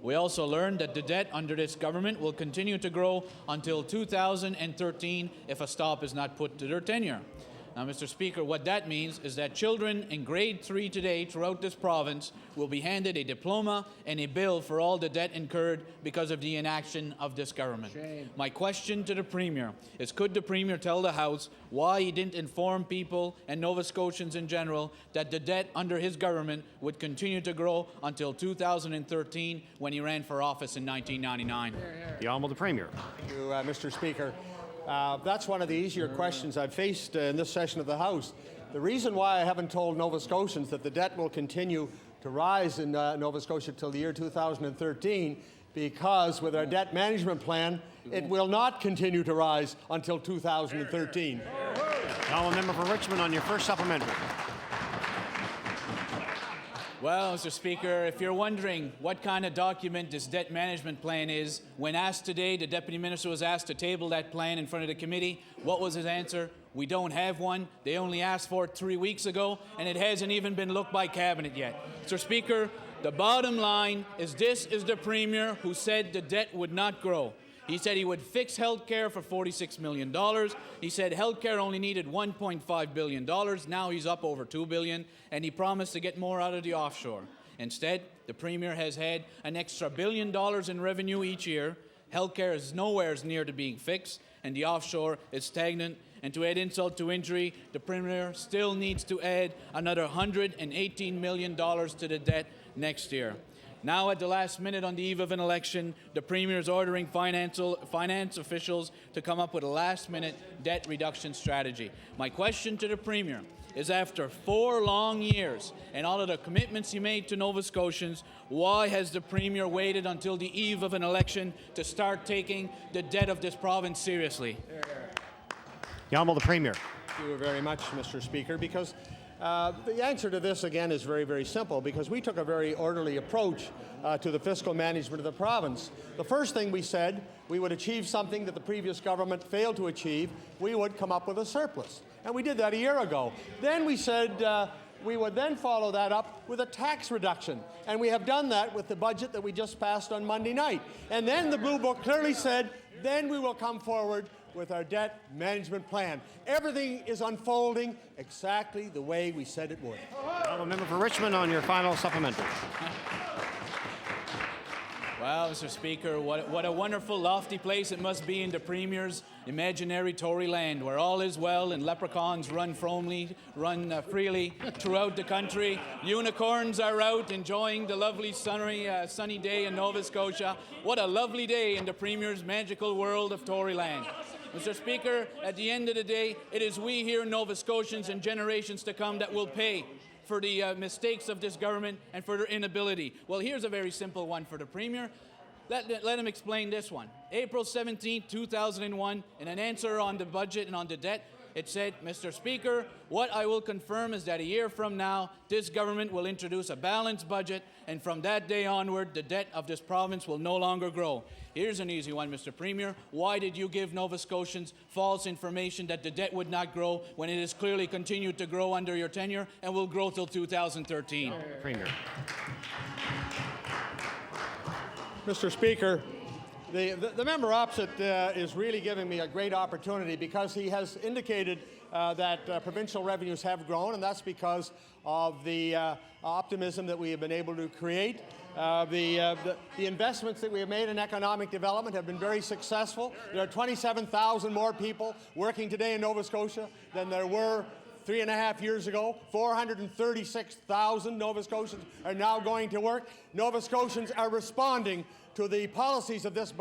We also learned that the debt under this government will continue to grow until 2013 if a stop is not put to their tenure. Now, Mr. Speaker, what that means is that children in grade 3 today throughout this province will be handed a diploma and a bill for all the debt incurred because of the inaction of this government. Shame. My question to the Premier is, could the Premier tell the House why he didn't inform people and Nova Scotians in general that the debt under his government would continue to grow until 2013 when he ran for office in 1999? The Honourable Premier. Thank you, Mr. Speaker. That's one of the easier questions I've faced in this session of the House. The reason why I haven't told Nova Scotians that the debt will continue to rise in Nova Scotia till the year 2013, because with our debt management plan, it will not continue to rise until 2013. Honourable Member for Richmond on your first supplementary. Well, Mr. Speaker, if you're wondering what kind of document this debt management plan is, when asked today, the Deputy Minister was asked to table that plan in front of the committee. What was his answer? We don't have one. They only asked for it 3 weeks ago, and it hasn't even been looked by Cabinet yet. Mr. Speaker, the bottom line is this is the Premier who said the debt would not grow. He said he would fix health care for $46 million. He said health care only needed $1.5 billion. Now he's up over $2 billion, and he promised to get more out of the offshore. Instead, the Premier has had an extra $1 billion in revenue each year. Health care is nowhere near to being fixed, and the offshore is stagnant. And to add insult to injury, the Premier still needs to add another $118 million to the debt next year. Now, at the last minute on the eve of an election, the Premier is ordering finance officials to come up with a last-minute debt reduction strategy. My question to the Premier is, after 4 long years and all of the commitments he made to Nova Scotians, why has the Premier waited until the eve of an election to start taking the debt of this province seriously? The Honourable Premier. Thank you very much, Mr. Speaker, because the answer to this, again, is very, very simple, because we took a very orderly approach to the fiscal management of the province. The first thing we said, we would achieve something that the previous government failed to achieve. We would come up with a surplus. And we did that a year ago. Then we said we would then follow that up with a tax reduction. And we have done that with the budget that we just passed on Monday night. And then the Blue Book clearly said, then we will come forward with our debt management plan. Everything is unfolding exactly the way we said it would. Honourable Member for Richmond on your final supplementary. Well, Mr. Speaker, what a wonderful, lofty place it must be in the Premier's imaginary Tory land, where all is well and leprechauns run freely throughout the country. Unicorns are out enjoying the lovely sunny day in Nova Scotia. What a lovely day in the Premier's magical world of Tory land. Mr. Speaker, at the end of the day, it is we here in Nova Scotians and generations to come that will pay for the mistakes of this government and for their inability. Well, here's a very simple one for the Premier. Let him explain this one. April 17, 2001, in an answer on the budget and on the debt, It said, Mr. Speaker, what I will confirm is that a year from now, this government will introduce a balanced budget, and from that day onward, the debt of this province will no longer grow. Here's an easy one, Mr. Premier. Why did you give Nova Scotians false information that the debt would not grow when it has clearly continued to grow under your tenure and will grow till 2013? Premier. Mr. Speaker, the member opposite is really giving me a great opportunity because he has indicated that provincial revenues have grown, and that's because of the optimism that we have been able to create. The investments that we have made in economic development have been very successful. There are 27,000 more people working today in Nova Scotia than there were 3.5 years ago. 436,000 Nova Scotians are now going to work. Nova Scotians are responding to the policies of this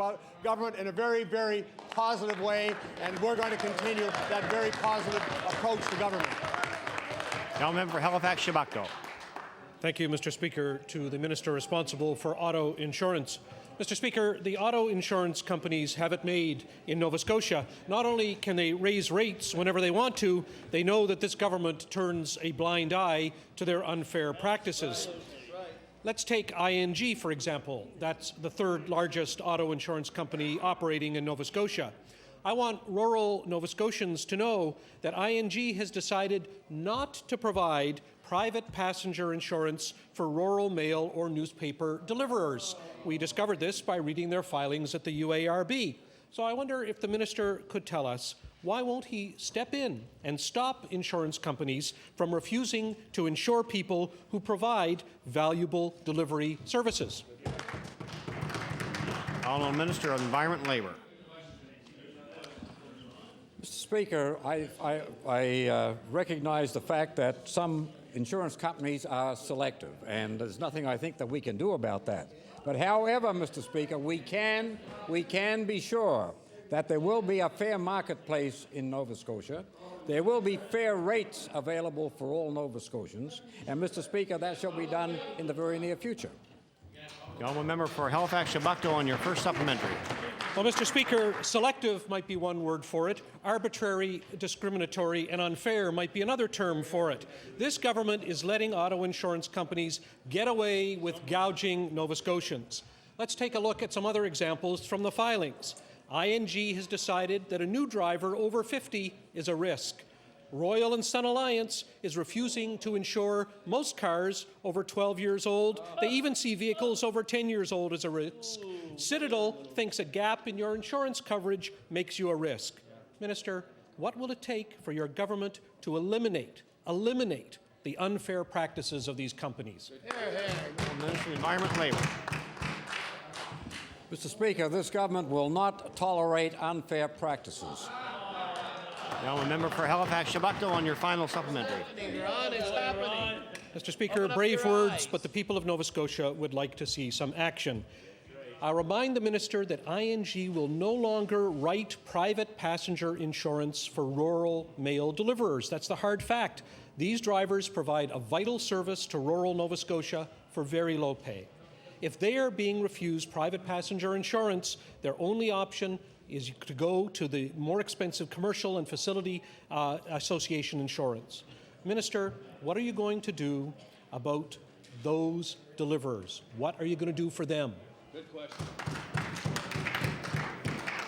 government in a very, very positive way, and we're going to continue that very positive approach to government. Now, member for Halifax-Shabakto. Thank you, Mr. Speaker. To the Minister responsible for auto insurance. Mr. Speaker, the auto insurance companies have it made in Nova Scotia. Not only can they raise rates whenever they want to, they know that this government turns a blind eye to their unfair practices. Let's take ING, for example. That's the third largest auto insurance company operating in Nova Scotia. I want rural Nova Scotians to know that ING has decided not to provide private passenger insurance for rural mail or newspaper deliverers. We discovered this by reading their filings at the UARB. So I wonder if the minister could tell us, why won't he step in and stop insurance companies from refusing to insure people who provide valuable delivery services? Honourable Minister of Environment and Labour. Mr. Speaker, I recognize the fact that some insurance companies are selective, and there's nothing I think that we can do about that. But however, Mr. Speaker, we can be sure that there will be a fair marketplace in Nova Scotia. There will be fair rates available for all Nova Scotians. And, Mr. Speaker, that shall be done in the very near future. The honourable member for Halifax-Shabakto on your first supplementary. Well, Mr. Speaker, selective might be one word for it. Arbitrary, discriminatory, and unfair might be another term for it. This government is letting auto insurance companies get away with gouging Nova Scotians. Let's take a look at some other examples from the filings. ING has decided that a new driver over 50 is a risk. Royal and Sun Alliance is refusing to insure most cars over 12 years old. They even see vehicles over 10 years old as a risk. Citadel thinks a gap in your insurance coverage makes you a risk. Minister, what will it take for your government to eliminate the unfair practices of these companies? Minister of Environment and Labour. Mr. Speaker, this government will not tolerate unfair practices. Now a member for Halifax-Shabakto on your final supplementary. Mr. Speaker, brave words, but the people of Nova Scotia would like to see some action. I remind the minister that ING will no longer write private passenger insurance for rural mail deliverers. That's the hard fact. These drivers provide a vital service to rural Nova Scotia for very low pay. If they are being refused private passenger insurance, their only option is to go to the more expensive commercial and facility association insurance. Minister, what are you going to do about those deliverers? What are you going to do for them? Good question.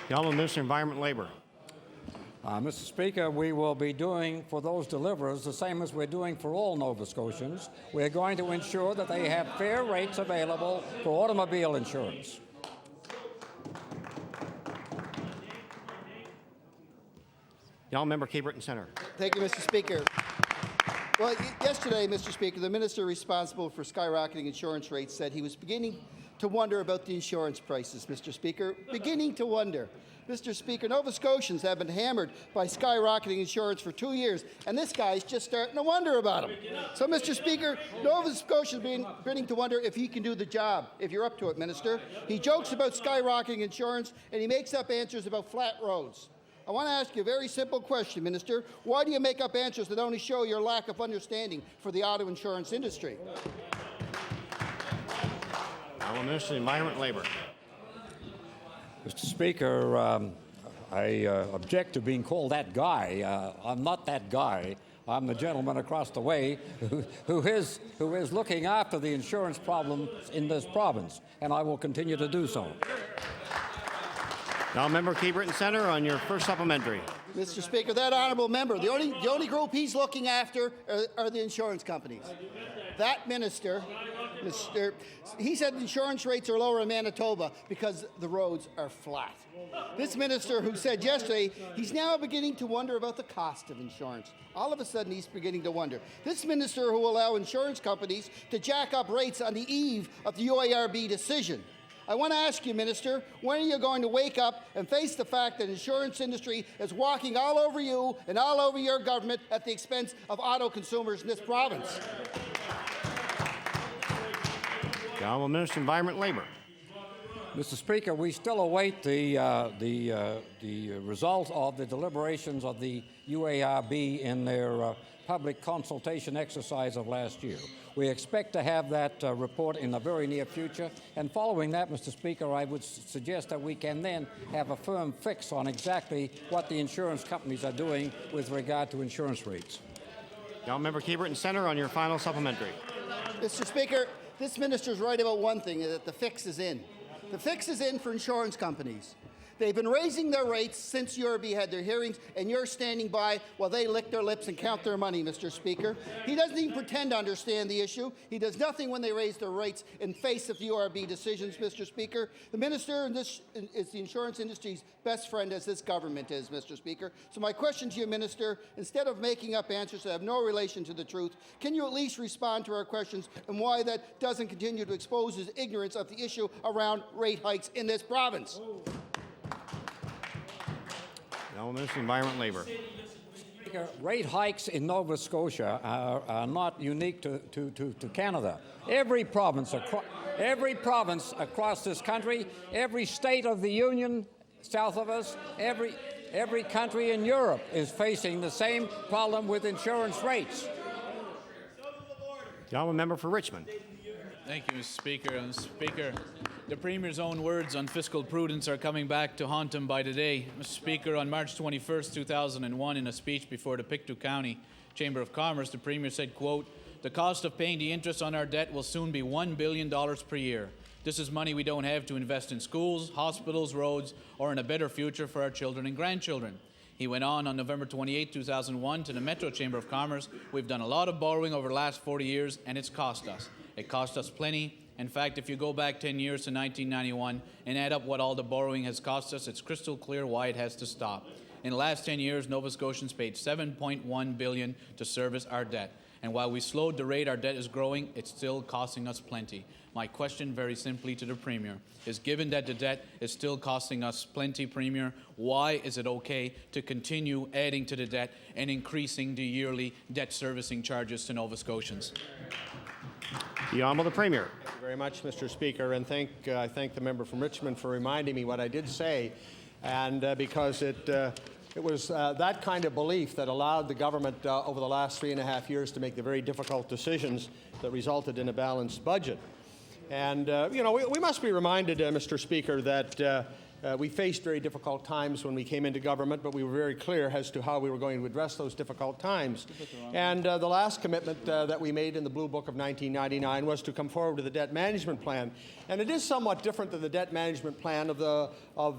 The Honourable Minister of Environment and Labour. Mr. Speaker, we will be doing for those deliverers the same as we're doing for all Nova Scotians. We're going to ensure that they have fair rates available for automobile insurance. The Honourable Member Cape Breton Centre. Thank you, Mr. Speaker. Well, yesterday, Mr. Speaker, the minister responsible for skyrocketing insurance rates said he was beginning to wonder about the insurance prices, Mr. Speaker. Beginning to wonder. Mr. Speaker, Nova Scotians have been hammered by skyrocketing insurance for 2 years, and this guy's just starting to wonder about them. So, Mr. Speaker, Nova Scotians beginning to wonder if he can do the job, if you're up to it, Minister. He jokes about skyrocketing insurance, and he makes up answers about flat roads. I want to ask you a very simple question, Minister. Why do you make up answers that only show your lack of understanding for the auto insurance industry? Honourable Minister of Environment and Labour. Mr. Speaker, object to being called that guy. I'm not that guy. I'm the gentleman across the way who is looking after the insurance problems in this province, and I will continue to do so. Now, Member Cape Breton Centre on your first supplementary. Mr. Speaker, that honourable member, the only group he's looking after are the insurance companies. That minister, he said insurance rates are lower in Manitoba because the roads are flat. This minister who said yesterday he's now beginning to wonder about the cost of insurance. All of a sudden he's beginning to wonder. This minister who will allow insurance companies to jack up rates on the eve of the UARB decision. I want to ask you, Minister, when are you going to wake up and face the fact that the insurance industry is walking all over you and all over your government at the expense of auto consumers in this province? The Honourable Minister of Environment and Labour. Mr. Speaker, we still await the result of the deliberations of the UARB in their public consultation exercise of last year. We expect to have that report in the very near future, and following that, Mr. Speaker, I would suggest that we can then have a firm fix on exactly what the insurance companies are doing with regard to insurance rates. Now, Member Cape Breton Centre on your final supplementary. Mr. Speaker, this minister's right about one thing, that the fix is in. The fix is in for insurance companies. They've been raising their rates since URB had their hearings, and you're standing by while they lick their lips and count their money, Mr. Speaker. He doesn't even pretend to understand the issue. He does nothing when they raise their rates in face of the URB decisions, Mr. Speaker. The minister is the insurance industry's best friend, as this government is, Mr. Speaker. So my question to you, Minister, instead of making up answers that have no relation to the truth, can you at least respond to our questions and why that doesn't continue to expose his ignorance of the issue around rate hikes in this province? The Minister of Environment and Labour. Rate hikes in Nova Scotia are not unique to Canada. Every province across this country, every state of the Union south of us, every country in Europe is facing the same problem with insurance rates. The Honourable Member for Richmond. Thank you, Mr. Speaker. And Speaker, the Premier's own words on fiscal prudence are coming back to haunt him by today. Mr. Speaker, on March 21st, 2001, in a speech before the Pictou County Chamber of Commerce, the Premier said, quote, "The cost of paying the interest on our debt will soon be $1 billion per year. This is money we don't have to invest in schools, hospitals, roads, or in a better future for our children and grandchildren." He went on November 28, 2001, to the Metro Chamber of Commerce. "We've done a lot of borrowing over the last 40 years, and it's cost us. It cost us plenty. In fact, if you go back 10 years to 1991 and add up what all the borrowing has cost us, it's crystal clear why it has to stop. In the last 10 years, Nova Scotians paid $7.1 billion to service our debt. And while we slowed the rate our debt is growing, it's still costing us plenty." My question, very simply to the Premier, is given that the debt is still costing us plenty, Premier, why is it okay to continue adding to the debt and increasing the yearly debt servicing charges to Nova Scotians? The Honourable the Premier. Thank you very much, Mr. Speaker, and I thank the member from Richmond for reminding me what I did say, and because it was that kind of belief that allowed the government over the last 3.5 years to make the very difficult decisions that resulted in a balanced budget. And, we must be reminded, Mr. Speaker, that we faced very difficult times when we came into government, but we were very clear as to how we were going to address those difficult times. And the last commitment that we made in the Blue Book of 1999 was to come forward with a debt management plan. And it is somewhat different than the debt management plan of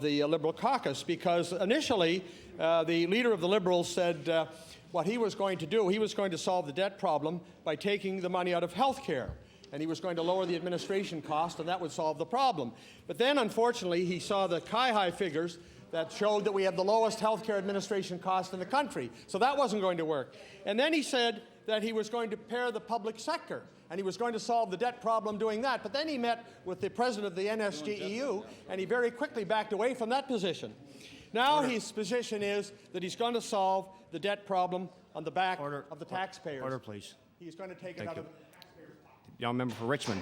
the Liberal caucus, because initially the leader of the Liberals said what he was going to do, he was going to solve the debt problem by taking the money out of health care. And he was going to lower the administration cost, and that would solve the problem. But then, unfortunately, he saw the high figures that showed that we have the lowest healthcare administration cost in the country. So that wasn't going to work. And then he said that he was going to pair the public sector, and he was going to solve the debt problem doing that. But then he met with the president of the NSGEU, and he very quickly backed away from that position. Now his position is that he's going to solve the debt problem on the back of the taxpayers. Order, please. He's going to take it out of... Young member for Richmond.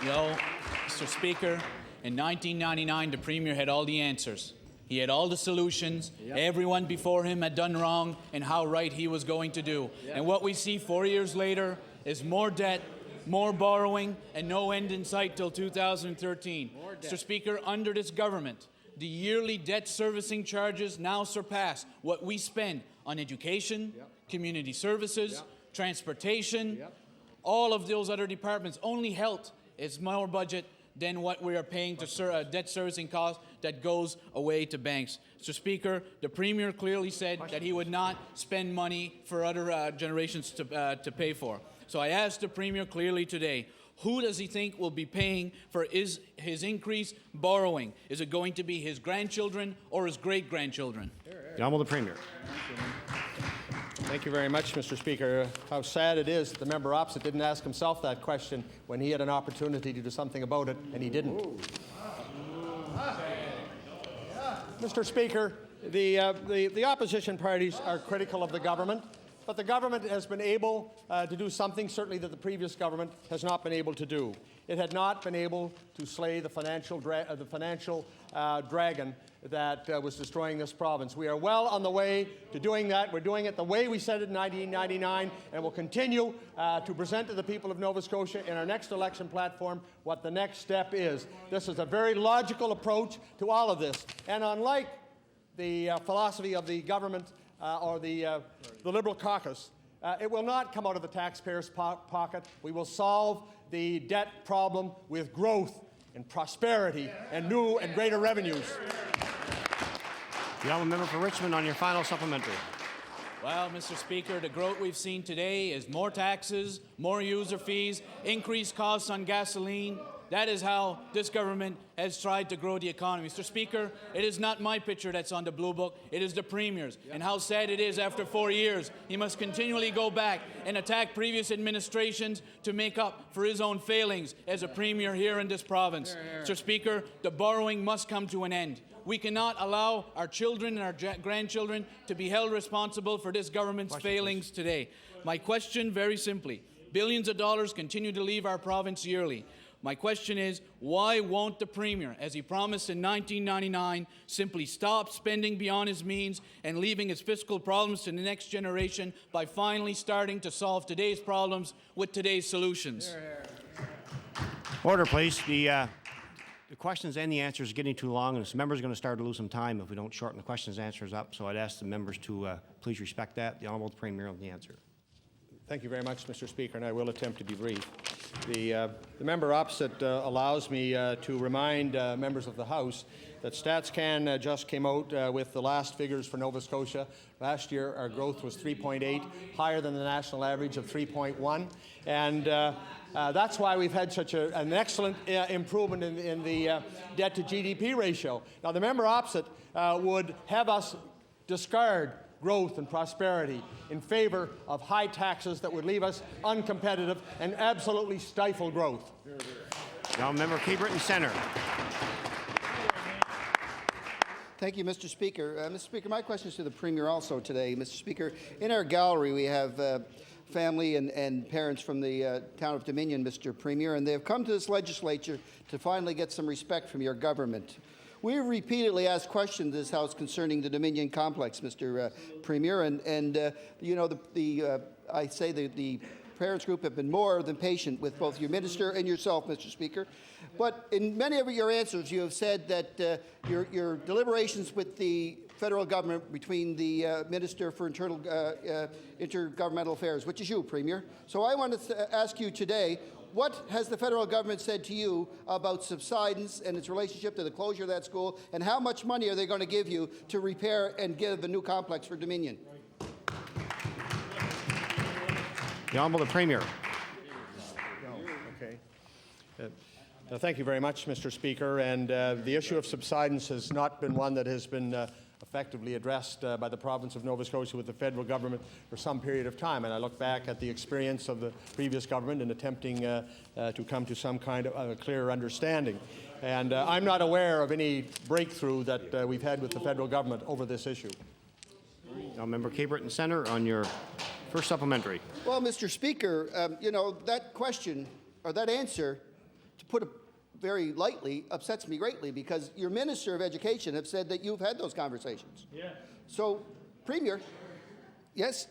Mr. Speaker, in 1999, the Premier had all the answers. He had all the solutions. Yep. Everyone before him had done wrong, and how right he was going to do. Yep. And what we see 4 years later is more debt, more borrowing, and no end in sight till 2013. Mr. Speaker, under this government, the yearly debt servicing charges now surpass what we spend on education, community services, transportation, all of those other departments. Only health is more budget than what we are paying to debt servicing costs that goes away to banks. Mr. Speaker, the Premier clearly said that he would not spend money for other generations to pay for. So I asked the Premier clearly today, who does he think will be paying for his increased borrowing? Is it going to be his grandchildren or his great-grandchildren? The Honourable Premier. Thank you very much, Mr. Speaker. How sad it is that the member opposite didn't ask himself that question when he had an opportunity to do something about it, and he didn't. Mr. Speaker, the opposition parties are critical of the government, but the government has been able to do something, certainly, that the previous government has not been able to do. It had not been able to slay the financial dragon that was destroying this province. We are well on the way to doing that. We're doing it the way we said it in 1999, and we'll continue to present to the people of Nova Scotia in our next election platform what the next step is. This is a very logical approach to all of this. And unlike the philosophy of the government or the Liberal caucus, it will not come out of the taxpayer's pocket. We will solve the debt problem with growth and prosperity and new and greater revenues. The Honourable Member for Richmond on your final supplementary. Well, Mr. Speaker, the growth we've seen today is more taxes, more user fees, increased costs on gasoline. That is how this government has tried to grow the economy. Mr. Speaker, it is not my picture that's on the Blue Book. It is the Premier's. And how sad it is after 4 years, he must continually go back and attack previous administrations to make up for his own failings as a Premier here in this province. Mr. Speaker, the borrowing must come to an end. We cannot allow our children and our grandchildren to be held responsible for this government's failings today. My question, very simply, billions of dollars continue to leave our province yearly. My question is, why won't the Premier, as he promised in 1999, simply stop spending beyond his means and leaving his fiscal problems to the next generation by finally starting to solve today's problems with today's solutions? Order, please. The questions and the answers are getting too long, and the members are going to start to lose some time if we don't shorten the questions and answers up. So I'd ask the members to please respect that. The Honourable Premier on the answer. Thank you very much, Mr. Speaker, and I will attempt to be brief. The member opposite allows me to remind members of the House that StatsCan just came out with the last figures for Nova Scotia. Last year, our growth was 3.8, higher than the national average of 3.1, and that's why we've had such an excellent improvement in the debt-to-GDP ratio. Now, the member opposite would have us discard growth and prosperity in favor of high taxes that would leave us uncompetitive and absolutely stifle growth. Now, Member Keebrit Centre. Thank you, Mr. Speaker. Mr. Speaker, my question is to the Premier also today. Mr. Speaker, in our gallery we have family and parents from the town of Dominion, Mr. Premier, and they have come to this legislature to finally get some respect from your government. We have repeatedly asked questions in this House concerning the Dominion complex, Mr. Premier, and you know, I say the parents group have been more than patient with both your minister and yourself, Mr. Speaker. But in many of your answers, you have said that your deliberations with the federal government between the Minister for Intergovernmental Affairs, which is you, Premier. So I want to ask you today, what has the federal government said to you about subsidence and its relationship to the closure of that school, and how much money are they going to give you to repair and give a new complex for Dominion? The Honourable Premier. Okay. Thank you very much, Mr. Speaker. And the issue of subsidence has not been one that has been effectively addressed by the province of Nova Scotia with the federal government for some period of time. And I look back at the experience of the previous government in attempting to come to some kind of a clearer understanding. And I'm not aware of any breakthrough that we've had with the federal government over this issue. Now, Member Keebrit Centre on your first supplementary. Well, Mr. Speaker, you know, that question, or that answer, to put it very lightly, upsets me greatly, because your Minister of Education have said that you've had those conversations. Yeah. So, Premier, yes,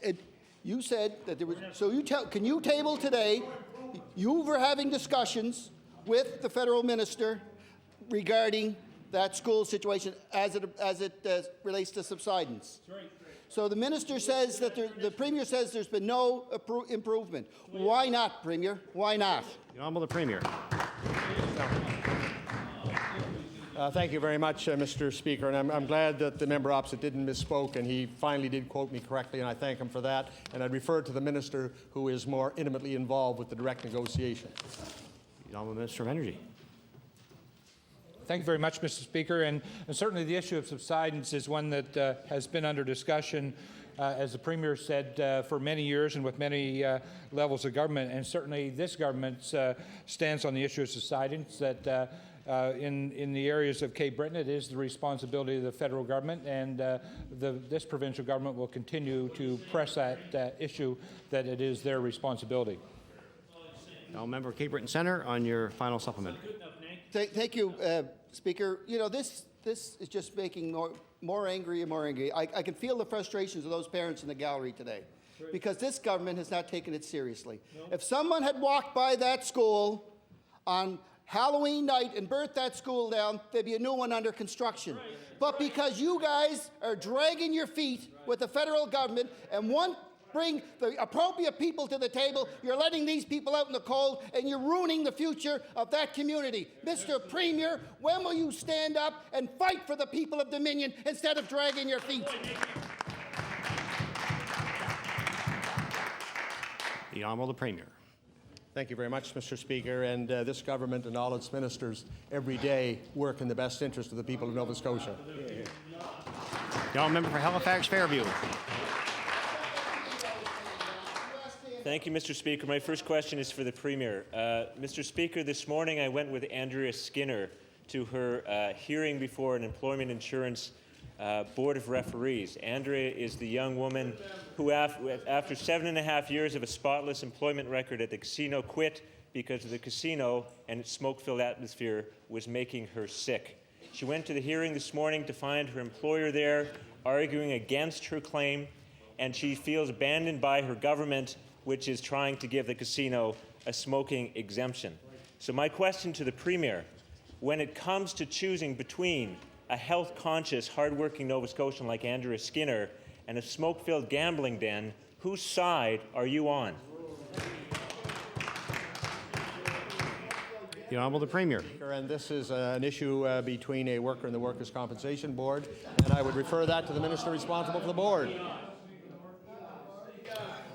you said that there was. So can you table today you were having discussions with the federal minister regarding that school situation as it relates to subsidence. So the minister says that the Premier says there's been no improvement. Why not, Premier? Why not? The Honourable the Premier. Thank you very much, Mr. Speaker, and I'm glad that the member opposite didn't misspoke, and he finally did quote me correctly, and I thank him for that. And I'd refer to the minister who is more intimately involved with the direct negotiation. The Honourable Minister of Energy. Thank you very much, Mr. Speaker. And certainly the issue of subsidence is one that has been under discussion, as the Premier said, for many years and with many levels of government. And certainly this government stands on the issue of subsidence, that in the areas of Cape Breton, it is the responsibility of the federal government, and this provincial government will continue to press that issue, that it is their responsibility. Now, Member Cape Breton Centre, on your final supplement. Thank you, Speaker. You know, this is just making more angry and more angry. I can feel the frustrations of those parents in the gallery today, because this government has not taken it seriously. No. If someone had walked by that school on Halloween night and burnt that school down, there'd be a new one under construction. Right. But because you guys are dragging your feet with the federal government and won't bring the appropriate people to the table, you're letting these people out in the cold, and you're ruining the future of that community. Mr. Premier, when will you stand up and fight for the people of Dominion instead of dragging your feet? The Honourable the Premier. Thank you very much, Mr. Speaker. And this government and all its ministers every day work in the best interest of the people of Nova Scotia. The Honourable Member for Halifax Fairview. Thank you, Mr. Speaker. My first question is for the Premier. Mr. Speaker, this morning I went with Andrea Skinner to her hearing before an employment insurance board of referees. Andrea is the young woman who, after 7.5 years of a spotless employment record at the casino, quit because the casino and its smoke-filled atmosphere was making her sick. She went to the hearing this morning to find her employer there arguing against her claim, and she feels abandoned by her government, which is trying to give the casino a smoking exemption. So my question to the Premier, when it comes to choosing between a health-conscious, hard-working Nova Scotian like Andrea Skinner and a smoke-filled gambling den, whose side are you on? The Honourable the Premier. And this is an issue between a worker and the Workers' Compensation Board, and I would refer that to the minister responsible for the board.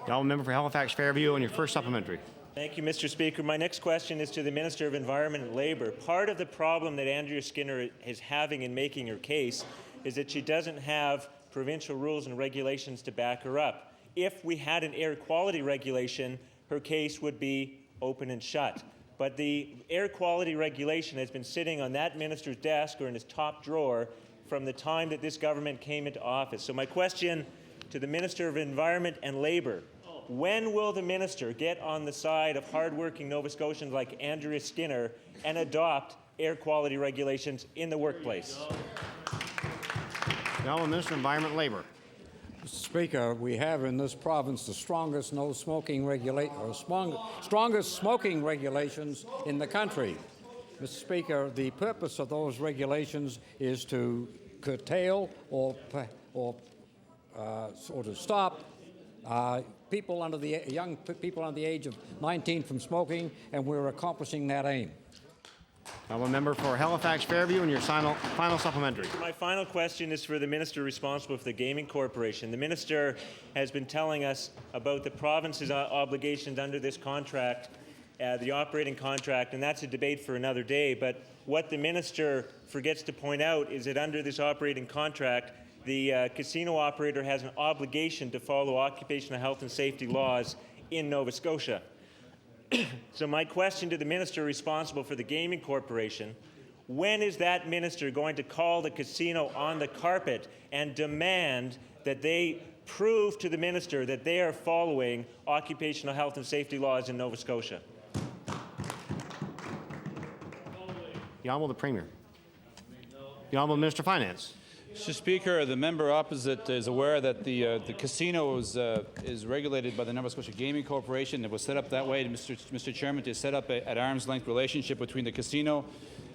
The Honourable Member for Halifax Fairview, on your first supplementary. Thank you, Mr. Speaker. My next question is to the Minister of Environment and Labour. Part of the problem that Andrea Skinner is having in making her case is that she doesn't have provincial rules and regulations to back her up. If we had an air quality regulation, her case would be open and shut. But the air quality regulation has been sitting on that minister's desk or in his top drawer from the time that this government came into office. So my question to the Minister of Environment and Labour: when will the minister get on the side of hardworking Nova Scotians like Andrea Skinner and adopt air quality regulations in the workplace? The Honourable Minister of Environment and Labour. Mr. Speaker, we have in this province the strongest strongest smoking regulations in the country. Mr. Speaker, the purpose of those regulations is to curtail or to stop young people under the age of 19 from smoking, and we're accomplishing that aim. Honourable Member for Halifax Fairview, and your final supplementary. My final question is for the minister responsible for the Gaming Corporation. The minister has been telling us about the province's obligations under this contract, the operating contract, and that's a debate for another day. But what the minister forgets to point out is that under this operating contract, the casino operator has an obligation to follow occupational health and safety laws in Nova Scotia. So my question to the minister responsible for the Gaming Corporation: when is that minister going to call the casino on the carpet and demand that they prove to the minister that they are following occupational health and safety laws in Nova Scotia? The Honourable the Premier. The Honourable Minister of Finance. Mr. Speaker, the member opposite is aware that the casino is regulated by the Nova Scotia Gaming Corporation. It was set up that way, Mr. Chairman, to set up an arm's length relationship between the casino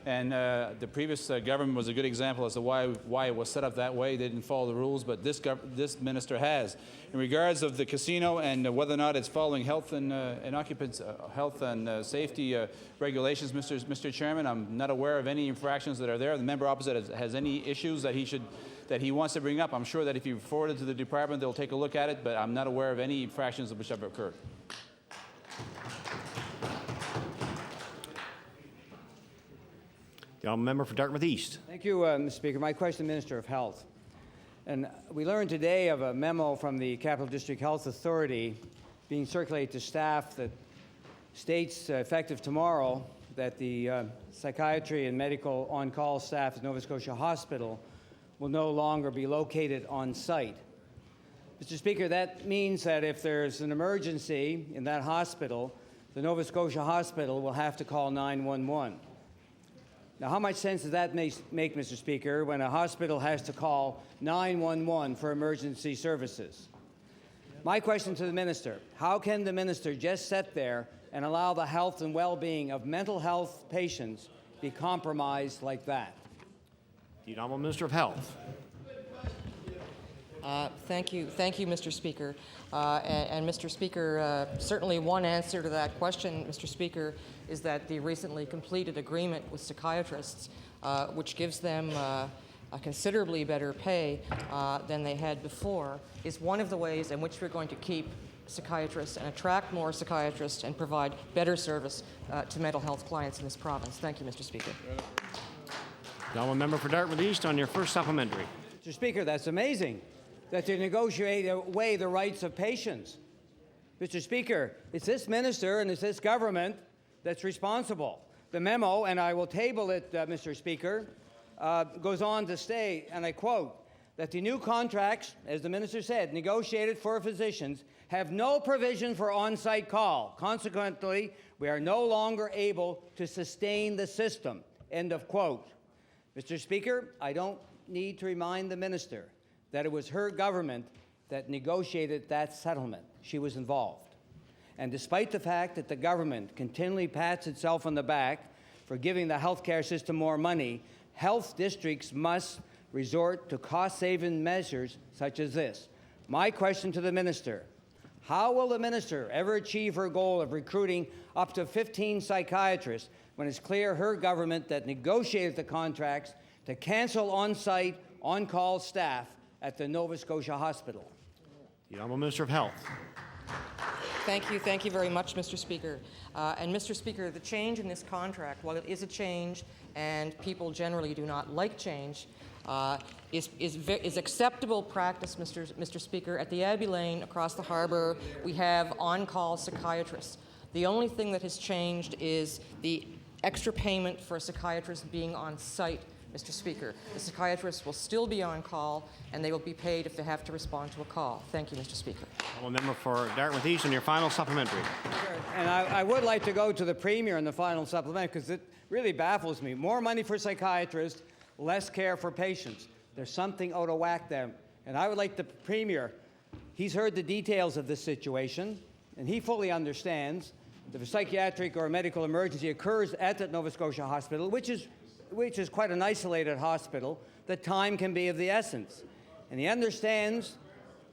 and the previous government was a good example as to why it was set up that way. They didn't follow the rules, but this minister has. In regards of the casino and whether or not it's following health and occupants, health and safety regulations, Mr. Chairman, I'm not aware of any infractions that are there. The member opposite has any issues that he wants to bring up. I'm sure that if you forward it to the department, they'll take a look at it, but I'm not aware of any infractions which have occurred. The honourable member for Dartmouth East. Thank you, Mr. Speaker. My question to the Minister of Health. And we learned today of a memo from the Capital District Health Authority being circulated to staff that states, effective tomorrow, that the psychiatry and medical on-call staff at Nova Scotia Hospital will no longer be located on site. Mr. Speaker, that means that if there's an emergency in that hospital, the Nova Scotia Hospital will have to call 911. Now, how much sense does that make, Mr. Speaker, when a hospital has to call 911 for emergency services? My question to the minister, how can the minister just sit there and allow the health and well-being of mental health patients be compromised like that? The honourable Minister of Health. Thank you, Mr. Speaker. And Mr. Speaker, certainly one answer to that question, Mr. Speaker, is that the recently completed agreement with psychiatrists, which gives them a considerably better pay than they had before, is one of the ways in which we're going to keep psychiatrists and attract more psychiatrists and provide better service to mental health clients in this province. Thank you, Mr. Speaker. The honourable member for Dartmouth East on your first supplementary. Mr. Speaker, that's amazing that they negotiate away the rights of patients. Mr. Speaker, it's this minister and it's this government that's responsible. The memo, and I will table it, Mr. Speaker, goes on to state, and I quote, that the new contracts, as the minister said, negotiated for physicians, have no provision for on-site call. Consequently, we are no longer able to sustain the system. End of quote. Mr. Speaker, I don't need to remind the minister that it was her government that negotiated that settlement. She was involved. And despite the fact that the government continually pats itself on the back for giving the healthcare system more money, health districts must resort to cost-saving measures such as this. My question to the minister, how will the minister ever achieve her goal of recruiting up to 15 psychiatrists when it's clear her government that negotiated the contracts to cancel on-site, on-call staff at the Nova Scotia Hospital? The honourable Minister of Health. Thank you very much, Mr. Speaker. And Mr. Speaker, the change in this contract, while it is a change and people generally do not like change, is acceptable practice, Mr. Speaker. At the Abbey Lane across the harbour, we have on-call psychiatrists. The only thing that has changed is the extra payment for a psychiatrist being on site, Mr. Speaker. The psychiatrists will still be on call, and they will be paid if they have to respond to a call. Thank you, Mr. Speaker. Honourable member for Dartmouth East on your final supplementary. And I would like to go to the Premier in the final supplement because it really baffles me. More money for psychiatrists, less care for patients. There's something out of whack there. And I would like the Premier, he's heard the details of this situation, and he fully understands that if a psychiatric or a medical emergency occurs at the Nova Scotia Hospital, which is quite an isolated hospital, the time can be of the essence. And he understands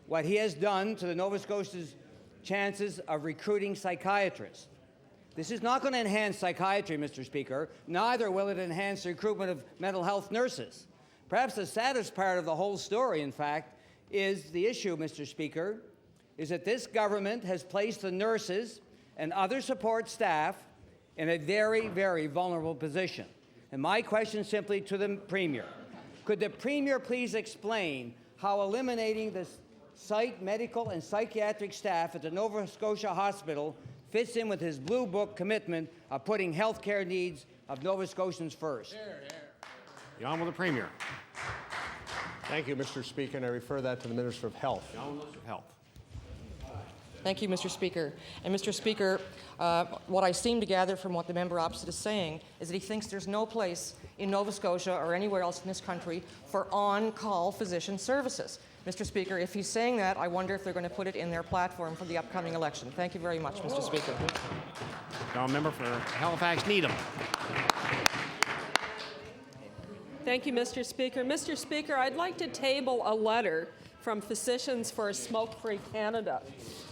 what he has done to the Nova Scotia's chances of recruiting psychiatrists. This is not going to enhance psychiatry, Mr. Speaker. Neither will it enhance the recruitment of mental health nurses. Perhaps the saddest part of the whole story, in fact, is the issue, Mr. Speaker, is that this government has placed the nurses and other support staff in a very, very vulnerable position. And my question simply to the Premier, could the Premier please explain how eliminating the site medical and psychiatric staff at the Nova Scotia Hospital fits in with his Blue Book commitment of putting health care needs of Nova Scotians first? The Honourable Premier. Thank you, Mr. Speaker, and I refer that to the Minister of Health. The Honourable Minister of Health. Thank you, Mr. Speaker. And Mr. Speaker, what I seem to gather from what the member opposite is saying is that he thinks there's no place in Nova Scotia or anywhere else in this country for on-call physician services. Mr. Speaker, if he's saying that, I wonder if they're going to put it in their platform for the upcoming election. Thank you very much, Mr. Speaker. Now, member for Halifax Needham. Thank you, Mr. Speaker. Mr. Speaker, I'd like to table a letter from Physicians for a Smoke-Free Canada.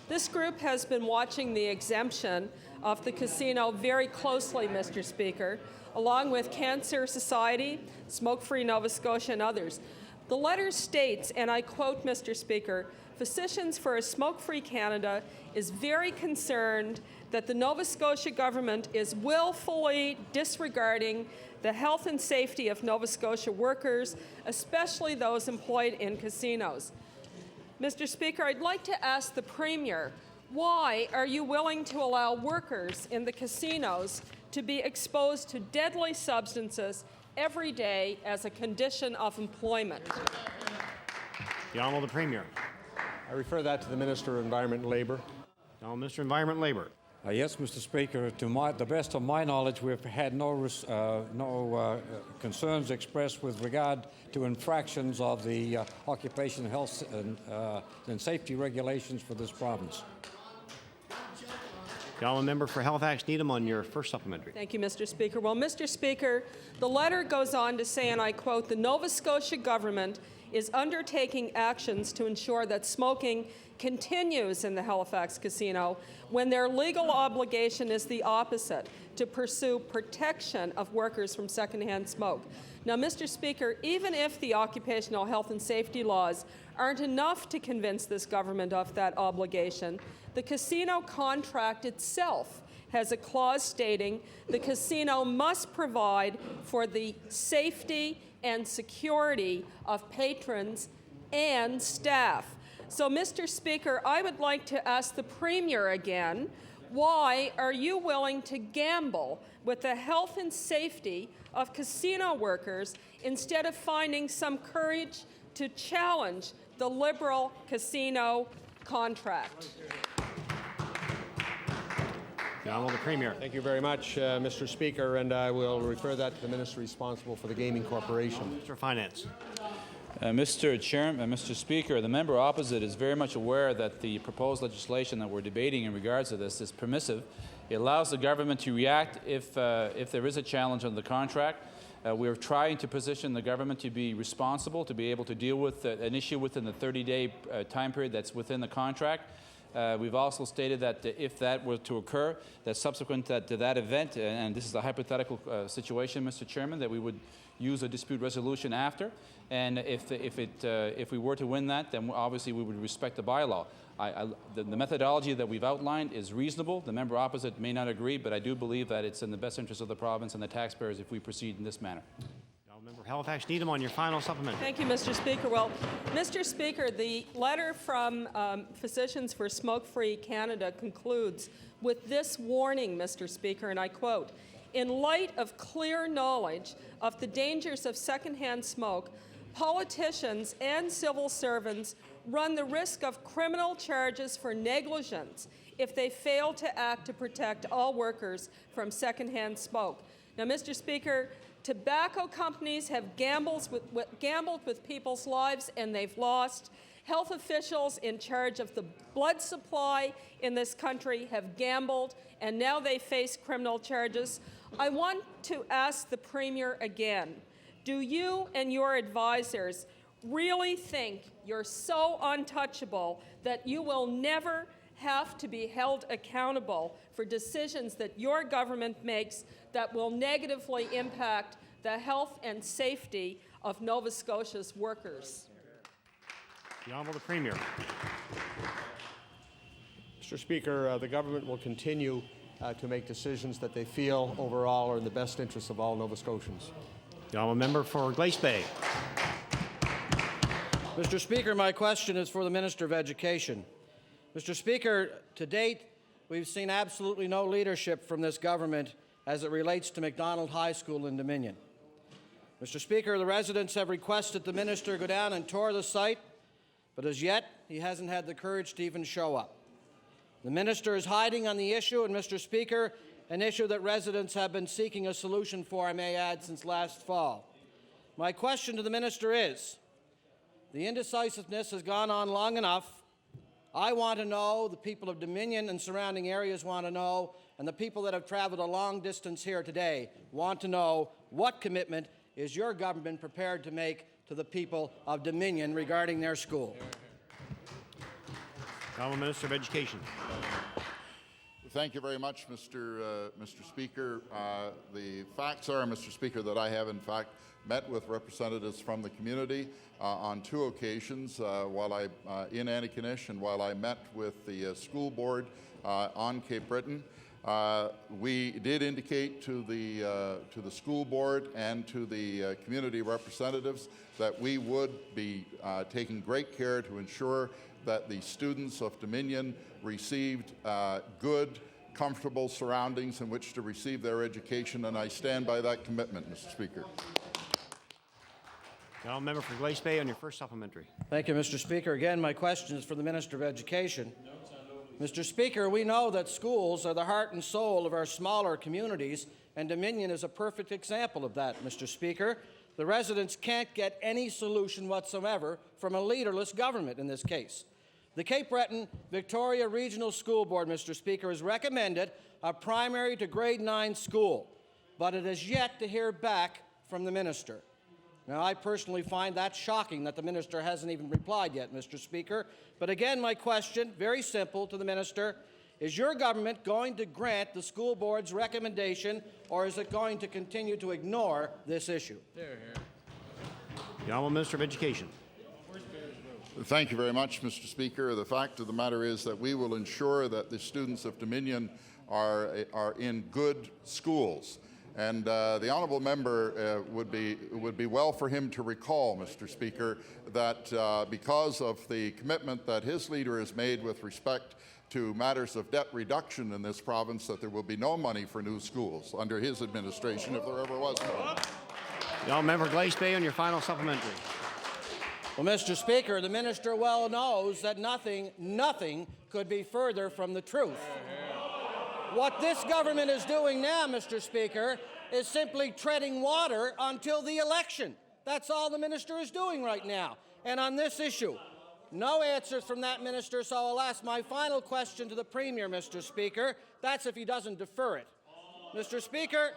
This group has been watching the exemption of the casino very closely, Mr. Speaker, along with Cancer Society, Smoke-Free Nova Scotia, and others. The letter states, and I quote, Mr. Speaker, Physicians for a Smoke-Free Canada is very concerned that the Nova Scotia government is willfully disregarding the health and safety of Nova Scotia workers, especially those employed in casinos. Mr. Speaker, I'd like to ask the Premier, why are you willing to allow workers in the casinos to be exposed to deadly substances every day as a condition of employment? The Honourable the Premier. I refer that to the Minister of Environment and Labour. Now, Mr. Environment and Labour. Yes, Mr. Speaker. To the best of my knowledge, we've had no concerns expressed with regard to infractions of the occupational health and safety regulations for this province. The Honourable member for Halifax Needham on your first supplementary. Thank you, Mr. Speaker. Well, Mr. Speaker, the letter goes on to say, and I quote, the Nova Scotia government is undertaking actions to ensure that smoking continues in the Halifax casino when their legal obligation is the opposite, to pursue protection of workers from secondhand smoke. Now, Mr. Speaker, even if the occupational health and safety laws aren't enough to convince this government of that obligation, the casino contract itself has a clause stating the casino must provide for the safety and security of patrons and staff. So, Mr. Speaker, I would like to ask the Premier again, why are you willing to gamble with the health and safety of casino workers instead of finding some courage to challenge the Liberal casino contract? The Honourable the Premier. Thank you very much, Mr. Speaker, and I will refer that to the Minister responsible for the Gaming Corporation. Minister of Finance. Mr. Chairman, Mr. Speaker, the member opposite is very much aware that the proposed legislation that we're debating in regards to this is permissive. It allows the government to react if there is a challenge on the contract. We're trying to position the government to be responsible, to be able to deal with an issue within the 30-day time period that's within the contract. We've also stated that if that were to occur, that subsequent to that event, and this is a hypothetical situation, Mr. Chairman, that we would use a dispute resolution after. And if we were to win that, then obviously we would respect the bylaw. The methodology that we've outlined is reasonable. The member opposite may not agree, but I do believe that it's in the best interest of the province and the taxpayers if we proceed in this manner. Member Halifax Needham on your final supplement. Thank you, Mr. Speaker. Well, Mr. Speaker, the letter from Physicians for Smoke-Free Canada concludes with this warning, Mr. Speaker, and I quote, in light of clear knowledge of the dangers of secondhand smoke, politicians and civil servants run the risk of criminal charges for negligence if they fail to act to protect all workers from secondhand smoke. Now, Mr. Speaker, tobacco companies have gambled with people's lives, and they've lost. Health officials in charge of the blood supply in this country have gambled, and now they face criminal charges. I want to ask the Premier again, do you and your advisors really think you're so untouchable that you will never have to be held accountable for decisions that your government makes that will negatively impact the health and safety of Nova Scotia's workers? The Honourable the Premier. Mr. Speaker, the government will continue to make decisions that they feel overall are in the best interest of all Nova Scotians. The Honourable member for Glace Bay. Mr. Speaker, my question is for the Minister of Education. Mr. Speaker, to date, we've seen absolutely no leadership from this government as it relates to MacDonald High School in Dominion. Mr. Speaker, the residents have requested the minister go down and tour the site, but as yet, he hasn't had the courage to even show up. The minister is hiding on the issue, and Mr. Speaker, an issue that residents have been seeking a solution for, I may add, since last fall. My question to the minister is, the indecisiveness has gone on long enough. I want to know, the people of Dominion and surrounding areas want to know, and the people that have traveled a long distance here today want to know, what commitment is your government prepared to make to the people of Dominion regarding their school? Honourable Minister of Education. Thank you very much, Mr. Speaker. The facts are, Mr. Speaker, that I have in fact met with representatives from the community on 2 occasions while I in Antigonish and while I met with the school board on Cape Breton. We did indicate to the school board and to the community representatives that we would be taking great care to ensure that the students of Dominion received good, comfortable surroundings in which to receive their education, and I stand by that commitment, Mr. Speaker. Now, member for Glace Bay on your first supplementary. Thank you, Mr. Speaker. Again, my question is for the Minister of Education. Mr. Speaker, we know that schools are the heart and soul of our smaller communities, and Dominion is a perfect example of that, Mr. Speaker. The residents can't get any solution whatsoever from a leaderless government in this case. The Cape Breton Victoria Regional School Board, Mr. Speaker, has recommended a primary to grade 9 school, but it has yet to hear back from the minister. Now, I personally find that shocking that the minister hasn't even replied yet, Mr. Speaker. But again, my question, very simple to the minister, is your government going to grant the school board's recommendation, or is it going to continue to ignore this issue? The Honourable Minister of Education. Thank you very much, Mr. Speaker. The fact of the matter is that we will ensure that the students of Dominion are in good schools. And the honourable member would be well for him to recall, Mr. Speaker, that because of the commitment that his leader has made with respect to matters of debt reduction in this province, that there will be no money for new schools under his administration if there ever was one. The honourable member Glace Bay on your final supplementary. Well, Mr. Speaker, the minister well knows that nothing could be further from the truth. What this government is doing now, Mr. Speaker, is simply treading water until the election. That's all the minister is doing right now. And on this issue, no answers from that minister, so I'll ask my final question to the Premier, Mr. Speaker. That's if he doesn't defer it. Mr. Speaker,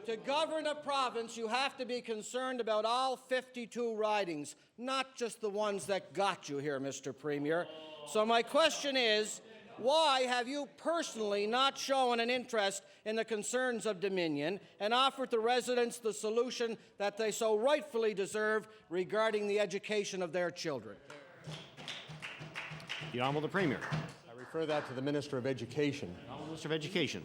to govern a province, you have to be concerned about all 52 ridings, not just the ones that got you here, Mr. Premier. So my question is, why have you personally not shown an interest in the concerns of Dominion and offered the residents the solution that they so rightfully deserve regarding the education of their children? The Honourable the Premier. I refer that to the Minister of Education. Honourable Minister of Education.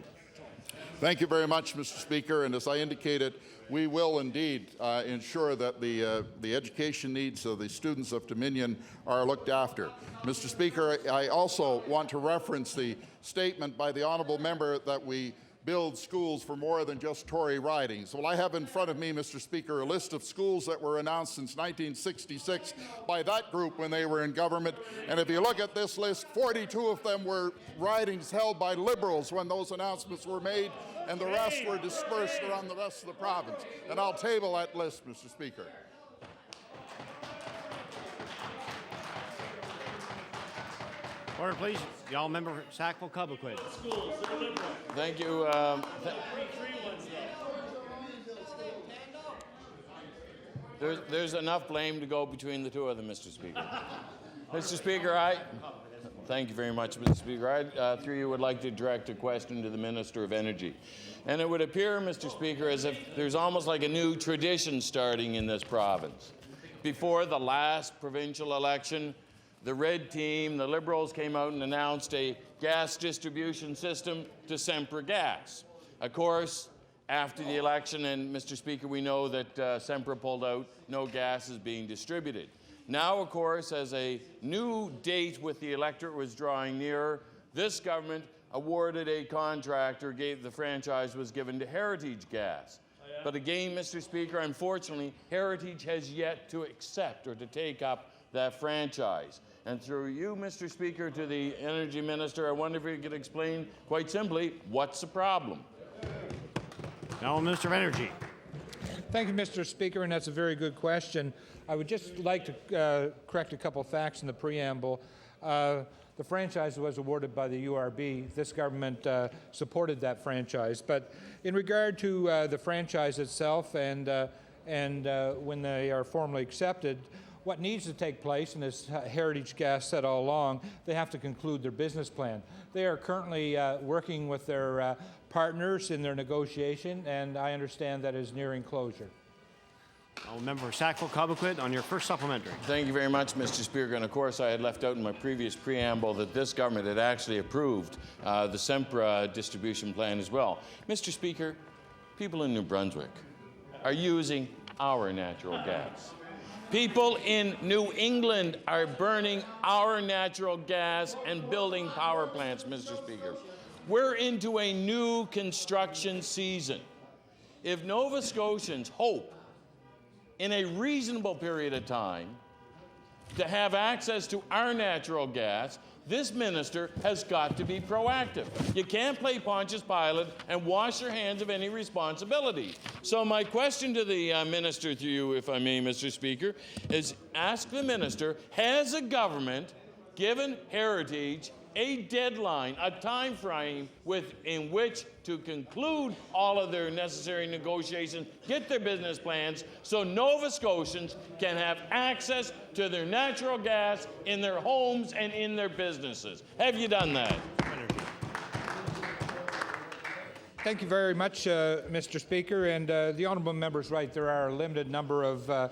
Thank you very much, Mr. Speaker. And as I indicated, we will indeed ensure that the education needs of the students of Dominion are looked after. Mr. Speaker, I also want to reference the statement by the honourable member that we build schools for more than just Tory ridings. Well, I have in front of me, Mr. Speaker, a list of schools that were announced since 1966 by that group when they were in government. And if you look at this list, 42 of them were ridings held by Liberals when those announcements were made, and the rest were dispersed around the rest of the province. And I'll table that list, Mr. Speaker. Order, please. The honourable member for Sackville-Cobequid. Thank you. There's enough blame to go between the two of them, Mr. Speaker. Mr. Speaker, thank you very much, Mr. Speaker. I, through you, would like to direct a question to the Minister of Energy. And it would appear, Mr. Speaker, as if there's almost like a new tradition starting in this province. Before the last provincial election, the Red Team, the Liberals, came out and announced a gas distribution system to Sempra Gas. Of course, after the election, and Mr. Speaker, we know that Sempra pulled out, no gas is being distributed. Now, of course, as a new date with the electorate was drawing nearer, this government awarded a contract, or the franchise was given to Heritage Gas. But again, Mr. Speaker, unfortunately, Heritage has yet to accept or to take up that franchise. And through you, Mr. Speaker, to the Energy Minister, I wonder if you could explain quite simply what's the problem. Now, Minister of Energy. Thank you, Mr. Speaker, and that's a very good question. I would just like to correct a couple facts in the preamble. The franchise was awarded by the URB. This government supported that franchise. But in regard to the franchise itself and when they are formally accepted, what needs to take place, and as Heritage Gas said all along, they have to conclude their business plan. They are currently working with their partners in their negotiation, and I understand that is nearing closure. Member Sackville-Cobequid, on your first supplementary. Thank you very much, Mr. Speaker. And of course, I had left out in my previous preamble that this government had actually approved the Sempra distribution plan as well. Mr. Speaker, people in New Brunswick are using our natural gas. People in New England are burning our natural gas and building power plants, Mr. Speaker. We're into a new construction season. If Nova Scotians hope in a reasonable period of time to have access to our natural gas, this minister has got to be proactive. You can't play Pontius Pilate and wash your hands of any responsibility. So my question to the minister, through you, if I may, Mr. Speaker, is ask the minister, has the government given Heritage a deadline, a time frame in which to conclude all of their necessary negotiations, get their business plans, so Nova Scotians can have access to their natural gas in their homes and in their businesses? Have you done that? Thank you very much, Mr. Speaker. And the honourable member is right. There are a limited number of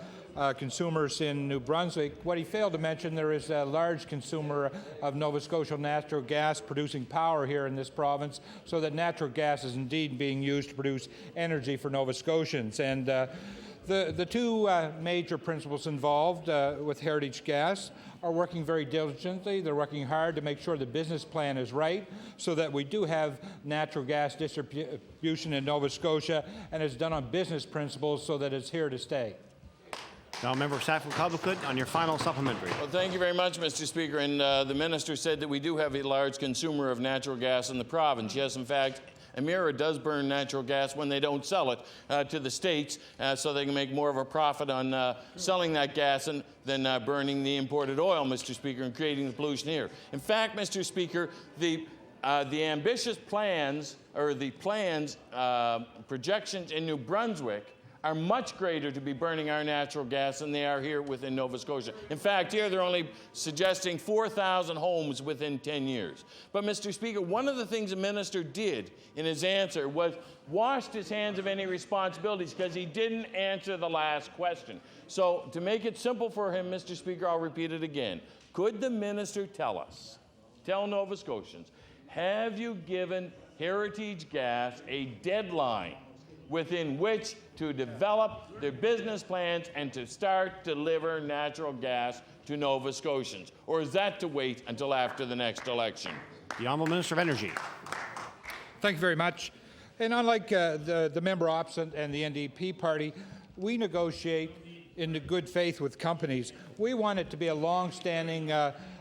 consumers in New Brunswick. What he failed to mention, there is a large consumer of Nova Scotia natural gas producing power here in this province, so that natural gas is indeed being used to produce energy for Nova Scotians. And the two major principals involved with Heritage Gas are working very diligently. They're working hard to make sure the business plan is right so that we do have natural gas distribution in Nova Scotia, and it's done on business principles so that it's here to stay. Now, Member Sackville-Cobequid, on your final supplementary. Well, thank you very much, Mr. Speaker. And the minister said that we do have a large consumer of natural gas in the province. Yes, in fact, Emera does burn natural gas when they don't sell it to the states, so they can make more of a profit on selling that gas than burning the imported oil, Mr. Speaker, and creating the pollution here. In fact, Mr. Speaker, the ambitious plans, or the plans, projections in New Brunswick are much greater to be burning our natural gas than they are here within Nova Scotia. In fact, here they're only suggesting 4,000 homes within 10 years. But, Mr. Speaker, one of the things the minister did in his answer was washed his hands of any responsibilities because he didn't answer the last question. So, to make it simple for him, Mr. Speaker, I'll repeat it again. Could the minister tell Nova Scotians, have you given Heritage Gas a deadline within which to develop their business plans and to start deliver natural gas to Nova Scotians? Or is that to wait until after the next election? The Honourable Minister of Energy. Thank you very much. And unlike the member opposite and the NDP party, we negotiate in good faith with companies. We want it to be a long-standing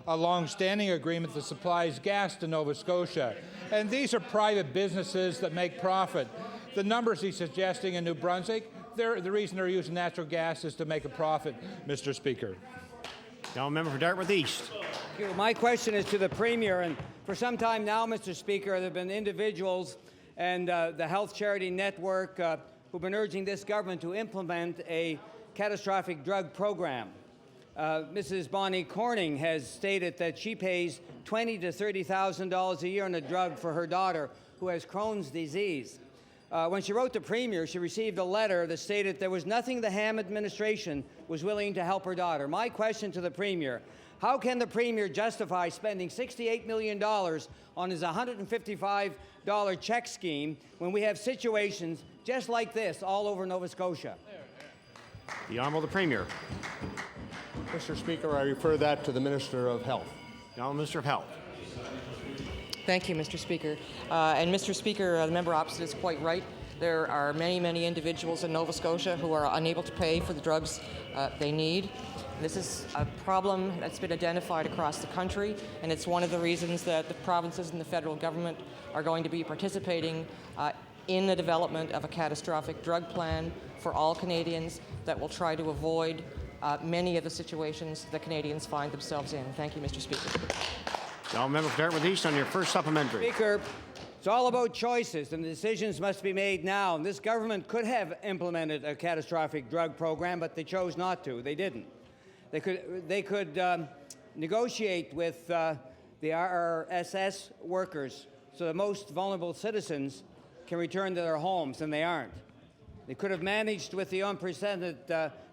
agreement that supplies gas to Nova Scotia. And these are private businesses that make profit. The numbers he's suggesting in New Brunswick, the reason they're using natural gas is to make a profit, Mr. Speaker. Now, a member for Dartmouth East. Thank you. My question is to the Premier, and for some time now, Mr. Speaker, there have been individuals and the Health Charity Network who've been urging this government to implement a catastrophic drug program. Mrs. Bonnie Corning has stated that she pays $20,000 to $30,000 a year on a drug for her daughter who has Crohn's disease. When she wrote the Premier, she received a letter that stated there was nothing the Ham administration was willing to help her daughter. My question to the Premier, how can the Premier justify spending $68 million on his $155 check scheme when we have situations just like this all over Nova Scotia? The Honourable the Premier. Mr. Speaker, I refer that to the Minister of Health. The Honourable Minister of Health. Thank you, Mr. Speaker. And Mr. Speaker, the member opposite is quite right. There are many, many individuals in Nova Scotia who are unable to pay for the drugs they need. This is a problem that's been identified across the country, and it's one of the reasons that the provinces and the federal government are going to be participating in the development of a catastrophic drug plan for all Canadians that will try to avoid many of the situations that Canadians find themselves in. Thank you, Mr. Speaker. Now, Member for Dartmouth East on your first supplementary. Speaker, it's all about choices, and the decisions must be made now. And this government could have implemented a catastrophic drug program, but they chose not to. They didn't. They could negotiate with the RRSS workers so the most vulnerable citizens can return to their homes, and they aren't. They could have managed with the unprecedented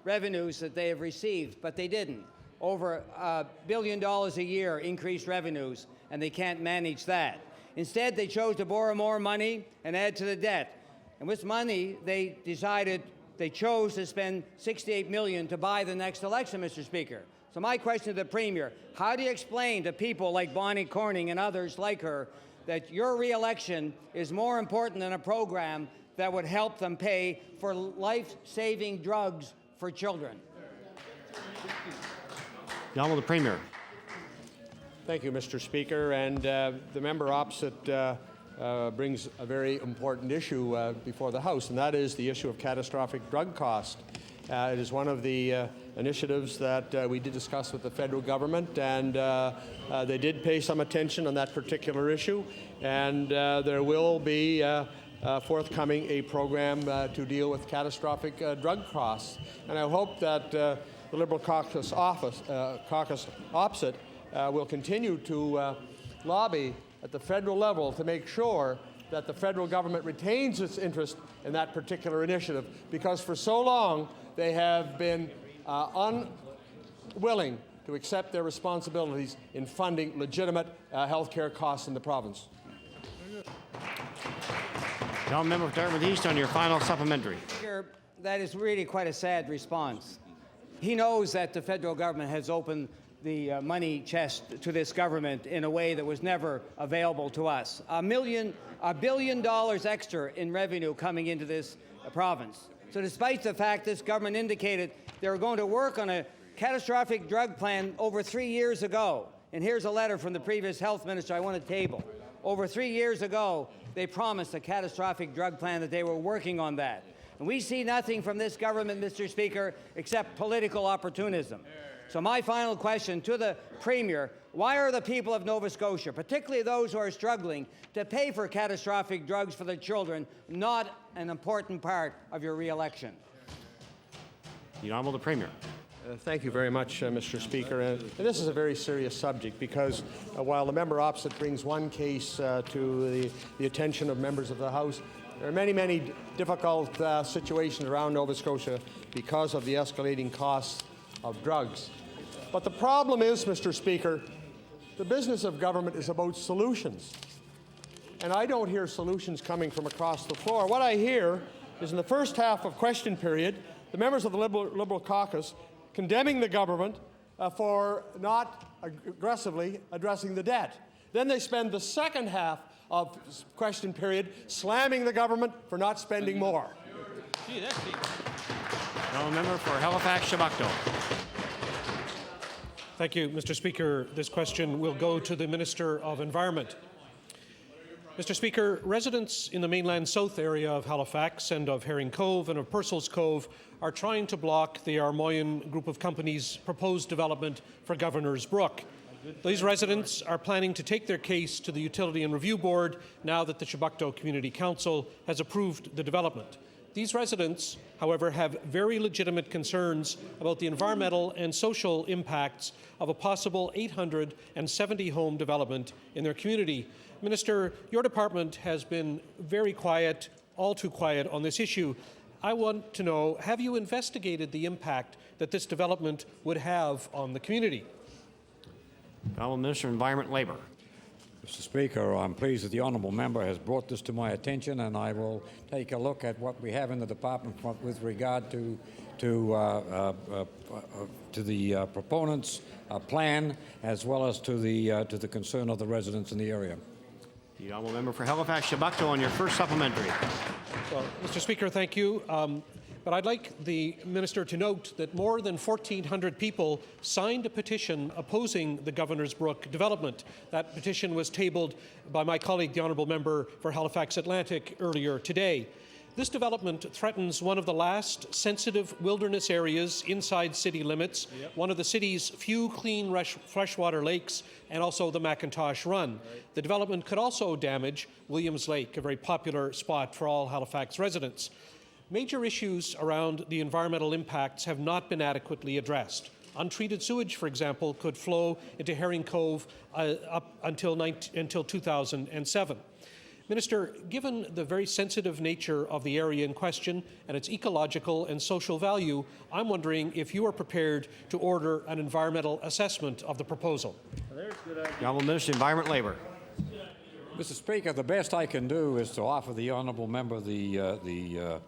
revenues that they have received, but they didn't. Over $1 billion a year increased revenues, and they can't manage that. Instead, they chose to borrow more money and add to the debt. And with money, they chose to spend $68 million to buy the next election, Mr. Speaker. So my question to the Premier, how do you explain to people like Bonnie Corning and others like her that your re-election is more important than a program that would help them pay for life-saving drugs for children? The Honourable Premier. Thank you, Mr. Speaker. And the member opposite brings a very important issue before the House, and that is the issue of catastrophic drug cost. It is one of the initiatives that we did discuss with the federal government, and they did pay some attention on that particular issue, and there will be forthcoming a program to deal with catastrophic drug costs. And I hope that the Liberal caucus opposite will continue to lobby at the federal level to make sure that the federal government retains its interest in that particular initiative, because for so long they have been unwilling to accept their responsibilities in funding legitimate health care costs in the province. Now, Member for Dartmouth East on your final supplementary. Speaker, that is really quite a sad response. He knows that the federal government has opened the money chest to this government in a way that was never available to us. $1 billion extra in revenue coming into this province. So despite the fact this government indicated they were going to work on a catastrophic drug plan over 3 years ago, and here's a letter from the previous health minister I want to table. Over 3 years ago, they promised a catastrophic drug plan, that they were working on that. And we see nothing from this government, Mr. Speaker, except political opportunism. So my final question to the Premier, why are the people of Nova Scotia, particularly those who are struggling to pay for catastrophic drugs for their children, not an important part of your re-election? The Honourable the Premier. Thank you very much, Mr. Speaker. And this is a very serious subject, because while the member opposite brings one case to the attention of members of the House, there are many, many difficult situations around Nova Scotia because of the escalating costs of drugs. But the problem is, Mr. Speaker, the business of government is about solutions. And I don't hear solutions coming from across the floor. What I hear is, in the first half of question period, the members of the Liberal caucus condemning the government for not aggressively addressing the debt. Then they spend the second half of question period slamming the government for not spending more. Gee, now, member for Halifax-Shabukto. Thank you, Mr. Speaker. This question will go to the Minister of Environment. Mr. Speaker, residents in the mainland south area of Halifax and of Herring Cove and of Purcell's Cove are trying to block the Armoyan group of companies' proposed development for Governor's Brook. These residents are planning to take their case to the Utility and Review Board now that the Shabukto Community Council has approved the development. These residents, however, have very legitimate concerns about the environmental and social impacts of a possible 870-home development in their community. Minister, your department has been very quiet, all too quiet on this issue. I want to know, have you investigated the impact that this development would have on the community? Honourable Minister of Environment and Labour. Mr. Speaker, I'm pleased that the honourable member has brought this to my attention, and I will take a look at what we have in the department with regard to the proponents' plan, as well as to the concern of the residents in the area. The honourable member for Halifax-Shabukto on your first supplementary. Well, Mr. Speaker, thank you. But I'd like the Minister to note that more than 1,400 people signed a petition opposing the Governor's Brook development. That petition was tabled by my colleague, the Honourable Member for Halifax Atlantic, earlier today. This development threatens one of the last sensitive wilderness areas inside city limits, one of the city's few clean freshwater lakes, and also the Macintosh Run. The development could also damage Williams Lake, a very popular spot for all Halifax residents. Major issues around the environmental impacts have not been adequately addressed. Untreated sewage, for example, could flow into Herring Cove up until 2007. Minister, given the very sensitive nature of the area in question and its ecological and social value, I'm wondering if you are prepared to order an environmental assessment of the proposal. The Honourable Minister of Environment Labour. Mr. Speaker, the best I can do is to offer the honourable member the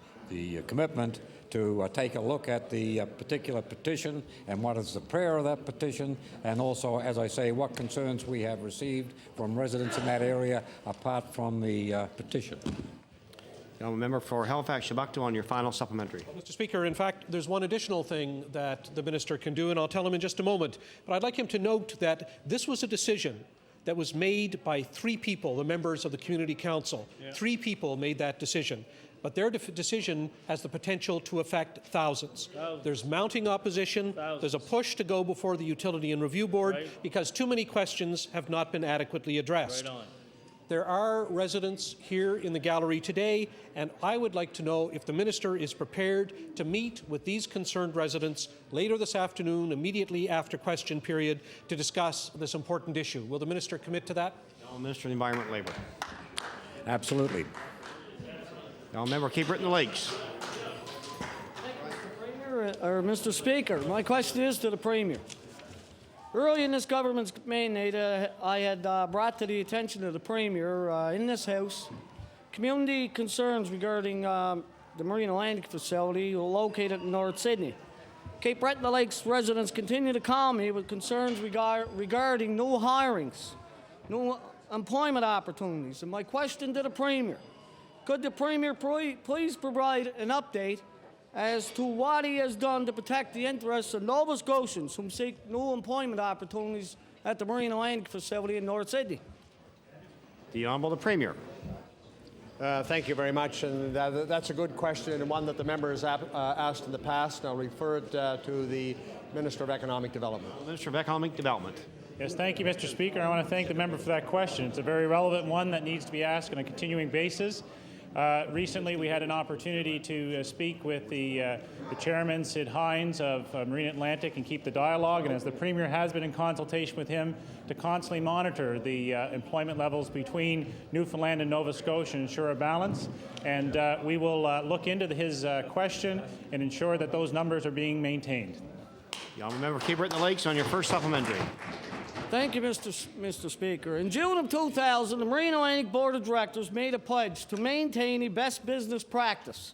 commitment to take a look at the particular petition and what is the prayer of that petition, and also, as I say, what concerns we have received from residents in that area apart from the petition. The Honourable Member for Halifax Shabukta on your final supplementary. Mr. Speaker, in fact, there's one additional thing that the Minister can do, and I'll tell him in just a moment. But I'd like him to note that this was a decision that was made by 3 people, the members of the Community Council. 3 people made that decision. But their decision has the potential to affect thousands. There's mounting opposition. There's a push to go before the Utility and Review Board because too many questions have not been adequately addressed. There are residents here in the gallery today, and I would like to know if the Minister is prepared to meet with these concerned residents later this afternoon, immediately after question period, to discuss this important issue. Will the Minister commit to that? The Minister of the Environment Labour. Absolutely. Now, Member Cape Breton Lakes. Mr. Speaker, my question is to the Premier. Early in this government's mandate, I had brought to the attention of the Premier in this House community concerns regarding the Marine Atlantic facility located in North Sydney. Cape Breton Lakes residents continue to call me with concerns regarding new hirings, new employment opportunities. And my question to the Premier, could the Premier please provide an update as to what he has done to protect the interests of Nova Scotians who seek new employment opportunities at the Marine Atlantic facility in North Sydney? The Honourable the Premier. Thank you very much, and that's a good question and one that the member has asked in the past, and I'll refer it to the Minister of Economic Development. Minister of Economic Development. Yes, thank you, Mr. Speaker. I want to thank the member for that question. It's a very relevant one that needs to be asked on a continuing basis. Recently, we had an opportunity to speak with the chairman, Sid Hines, of Marine Atlantic, and keep the dialogue. And as the Premier has been in consultation with him to constantly monitor the employment levels between Newfoundland and Nova Scotia and ensure a balance. And we will look into his question and ensure that those numbers are being maintained. The Honourable Member Cape Breton Lakes on your first supplementary. Thank you, Mr. Speaker. In June of 2000, the Marine Atlantic Board of Directors made a pledge to maintain a best business practice,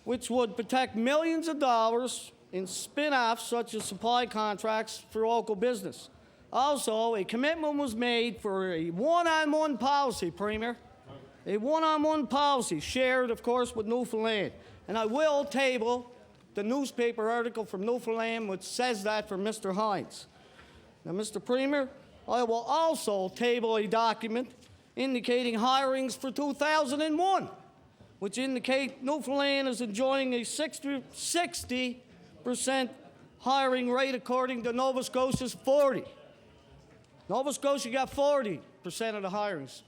which would protect millions of dollars in spin-offs such as supply contracts for local business. Also, a commitment was made for a one-on-one policy, Premier, a one-on-one policy shared, of course, with Newfoundland. And I will table the newspaper article from Newfoundland which says that for Mr. Hines. Now, Mr. Premier, I will also table a document indicating hirings for 2001, which indicate Newfoundland is enjoying a 60% hiring rate according to Nova Scotia's 40. Nova Scotia got 40% of the hirings.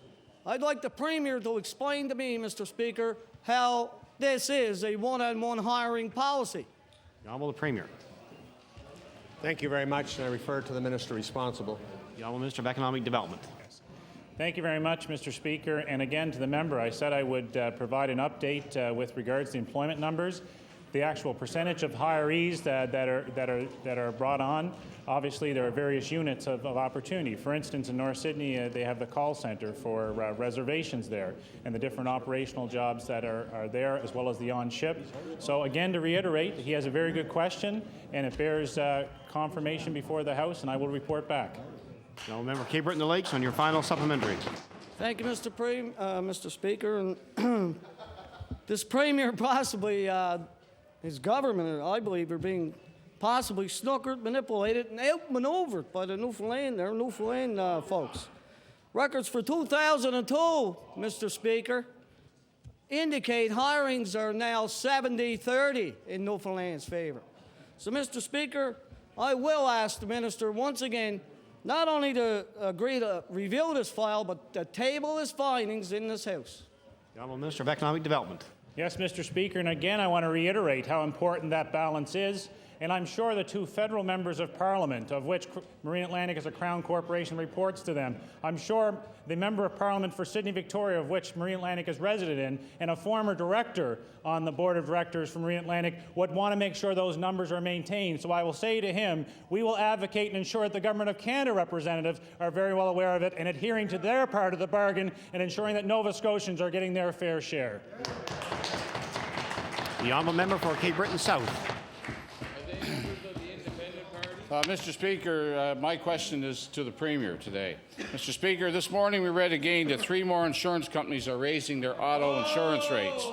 I'd like the Premier to explain to me, Mr. Speaker, how this is a one-on-one hiring policy. The Honourable the Premier. Thank you very much, and I refer to the Minister responsible. The Honourable Minister of Economic Development. Thank you very much, Mr. Speaker. And again, to the member, I said I would provide an update with regards to employment numbers. The actual percentage of hirees that are brought on. Obviously, there are various units of opportunity. For instance, in North Sydney, they have the call center for reservations there, and the different operational jobs that are there, as well as the on-ship. So again, to reiterate, he has a very good question, and it bears confirmation before the House, and I will report back. Now, Member Cape Breton Lakes on your final supplementary. Thank you, Mr. Speaker. And this Premier possibly, his government, I believe, are being possibly snookered, manipulated, and outmaneuvered by the Newfoundland folks. Records for 2002, Mr. Speaker, indicate hirings are now 70-30 in Newfoundland's favor. So, Mr. Speaker, I will ask the minister once again not only to agree to review this file, but to table his findings in this House. The Honourable Minister of Economic Development. Yes, Mr. Speaker, and again I want to reiterate how important that balance is. And I'm sure the two federal members of Parliament, of which Marine Atlantic is a Crown Corporation, reports to them. I'm sure the member of Parliament for Sydney, Victoria, of which Marine Atlantic is resident in, and a former director on the board of directors for Marine Atlantic would want to make sure those numbers are maintained. So I will say to him, we will advocate and ensure that the Government of Canada representatives are very well aware of it and adhering to their part of the bargain and ensuring that Nova Scotians are getting their fair share. The honourable member for Cape Breton South. Mr. Speaker, my question is to the Premier today. Mr. Speaker, this morning we read again that 3 more insurance companies are raising their auto insurance rates.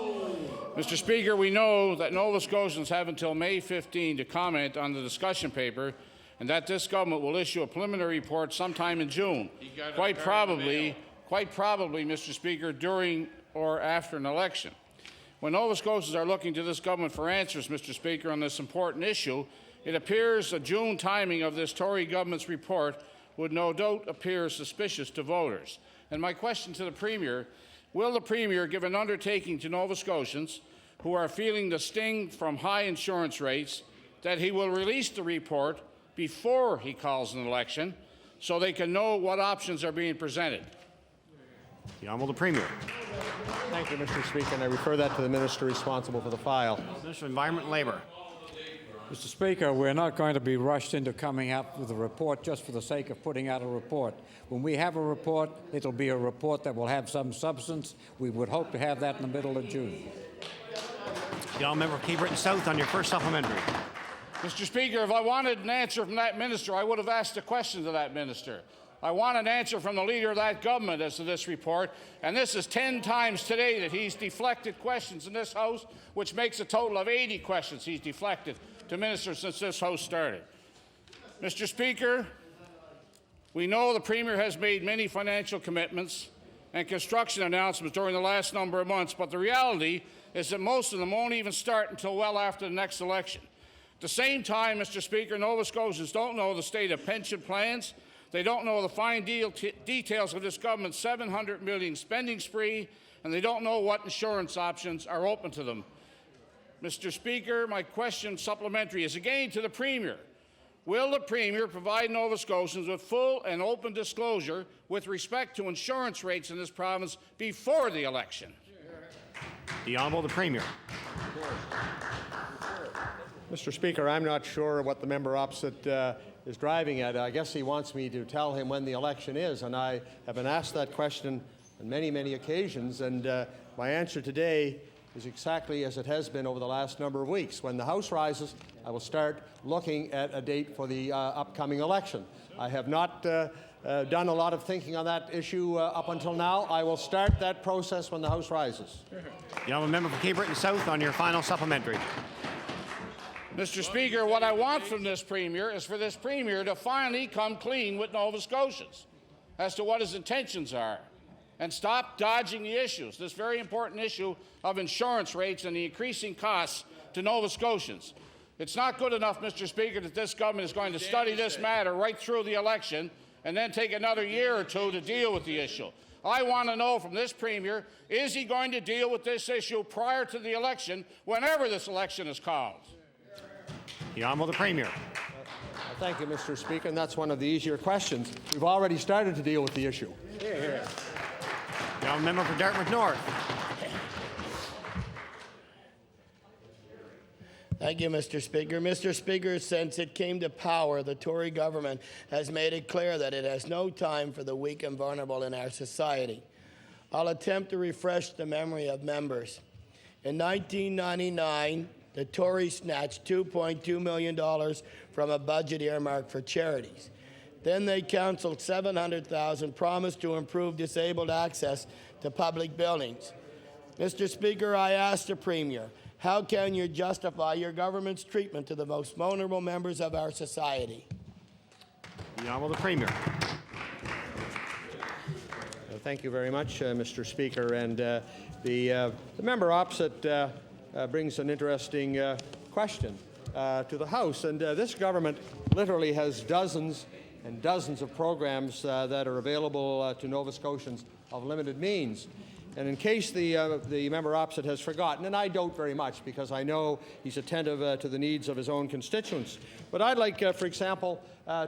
Mr. Speaker, we know that Nova Scotians have until May 15 to comment on the discussion paper and that this government will issue a preliminary report sometime in June, quite probably, Mr. Speaker, during or after an election. When Nova Scotians are looking to this government for answers, Mr. Speaker, on this important issue, it appears the June timing of this Tory government's report would no doubt appear suspicious to voters. And my question to the Premier, will the Premier give an undertaking to Nova Scotians who are feeling the sting from high insurance rates that he will release the report before he calls an election so they can know what options are being presented? The Honourable Premier. Thank you, Mr. Speaker, and I refer that to the Minister responsible for the file. Minister of Environment and Labour. Mr. Speaker, we're not going to be rushed into coming up with a report just for the sake of putting out a report. When we have a report, it'll be a report that will have some substance. We would hope to have that in the middle of June. The honourable member of Cape Breton South on your first supplementary. Mr. Speaker, if I wanted an answer from that minister, I would have asked a question to that minister. I want an answer from the leader of that government as to this report, and this is 10 times today that he's deflected questions in this House, which makes a total of 80 questions he's deflected to ministers since this House started. Mr. Speaker, we know the Premier has made many financial commitments and construction announcements during the last number of months, but the reality is that most of them won't even start until well after the next election. At the same time, Mr. Speaker, Nova Scotians don't know the state of pension plans. They don't know the fine details of this government's $700 million spending spree, and they don't know what insurance options are open to them. Mr. Speaker, my question supplementary is again to the Premier. Will the Premier provide Nova Scotians with full and open disclosure with respect to insurance rates in this province before the election? The Honourable the Premier. Mr. Speaker, I'm not sure what the member opposite is driving at. I guess he wants me to tell him when the election is, and I have been asked that question on many, many occasions, and my answer today is exactly as it has been over the last number of weeks. When the House rises, I will start looking at a date for the upcoming election. I have not done a lot of thinking on that issue up until now. I will start that process when the House rises. The honourable member for Cape Breton South on your final supplementary. Mr. Speaker, what I want from this Premier is for this Premier to finally come clean with Nova Scotians as to what his intentions are and stop dodging the issues, this very important issue of insurance rates and the increasing costs to Nova Scotians. It's not good enough, Mr. Speaker, that this government is going to study this matter right through the election and then take another year or two to deal with the issue. I want to know from this Premier, is he going to deal with this issue prior to the election, whenever this election is called? The Honourable the Premier. Thank you, Mr. Speaker, and that's one of the easier questions. We've already started to deal with the issue. The honourable member for Dartmouth North. Thank you, Mr. Speaker. Mr. Speaker, since it came to power, the Tory government has made it clear that it has no time for the weak and vulnerable in our society. I'll attempt to refresh the memory of members. In 1999, the Tories snatched $2.2 million from a budget earmarked for charities. Then they counselled $700,000, promised to improve disabled access to public buildings. Mr. Speaker, I ask the Premier, how can you justify your government's treatment to the most vulnerable members of our society? The Honourable the Premier. Thank you very much, Mr. Speaker. And the member opposite brings an interesting question to the House. And this government literally has dozens and dozens of programs that are available to Nova Scotians of limited means. And in case the member opposite has forgotten, and I don't very much because I know he's attentive to the needs of his own constituents, but I'd like, for example,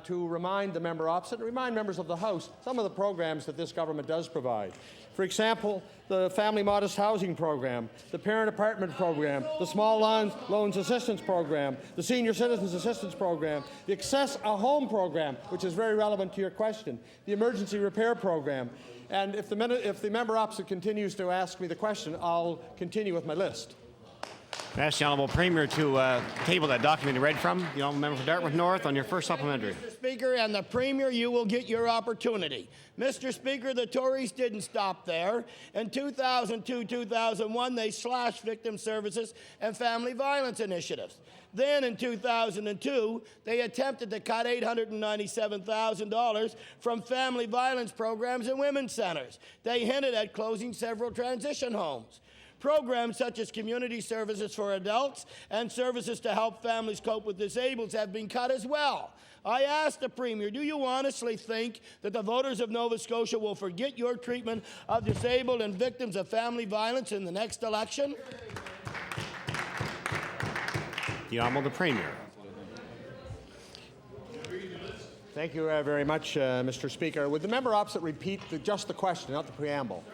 to remind the member opposite and remind members of the House some of the programs that this government does provide. For example, the Family Modest Housing Program, the Parent Apartment Program, the Small Loans Assistance Program, the Senior Citizens Assistance Program, the Access a Home Program, which is very relevant to your question, the Emergency Repair Program. And if the member opposite continues to ask me the question, I'll continue with my list. I ask the Honourable Premier to table that document you read from. The Honourable Member for Dartmouth North on your first supplementary. Mr. Speaker, and the Premier, you will get your opportunity. Mr. Speaker, the Tories didn't stop there. In 2002-2001, they slashed victim services and family violence initiatives. Then in 2002, they attempted to cut $897,000 from family violence programs and women's centers. They hinted at closing several transition homes. Programs such as community services for adults and services to help families cope with disabled have been cut as well. I ask the Premier, do you honestly think that the voters of Nova Scotia will forget your treatment of disabled and victims of family violence in the next election? The Honourable the Premier. Thank you very much, Mr. Speaker. Would the member opposite repeat just the question, not the preamble?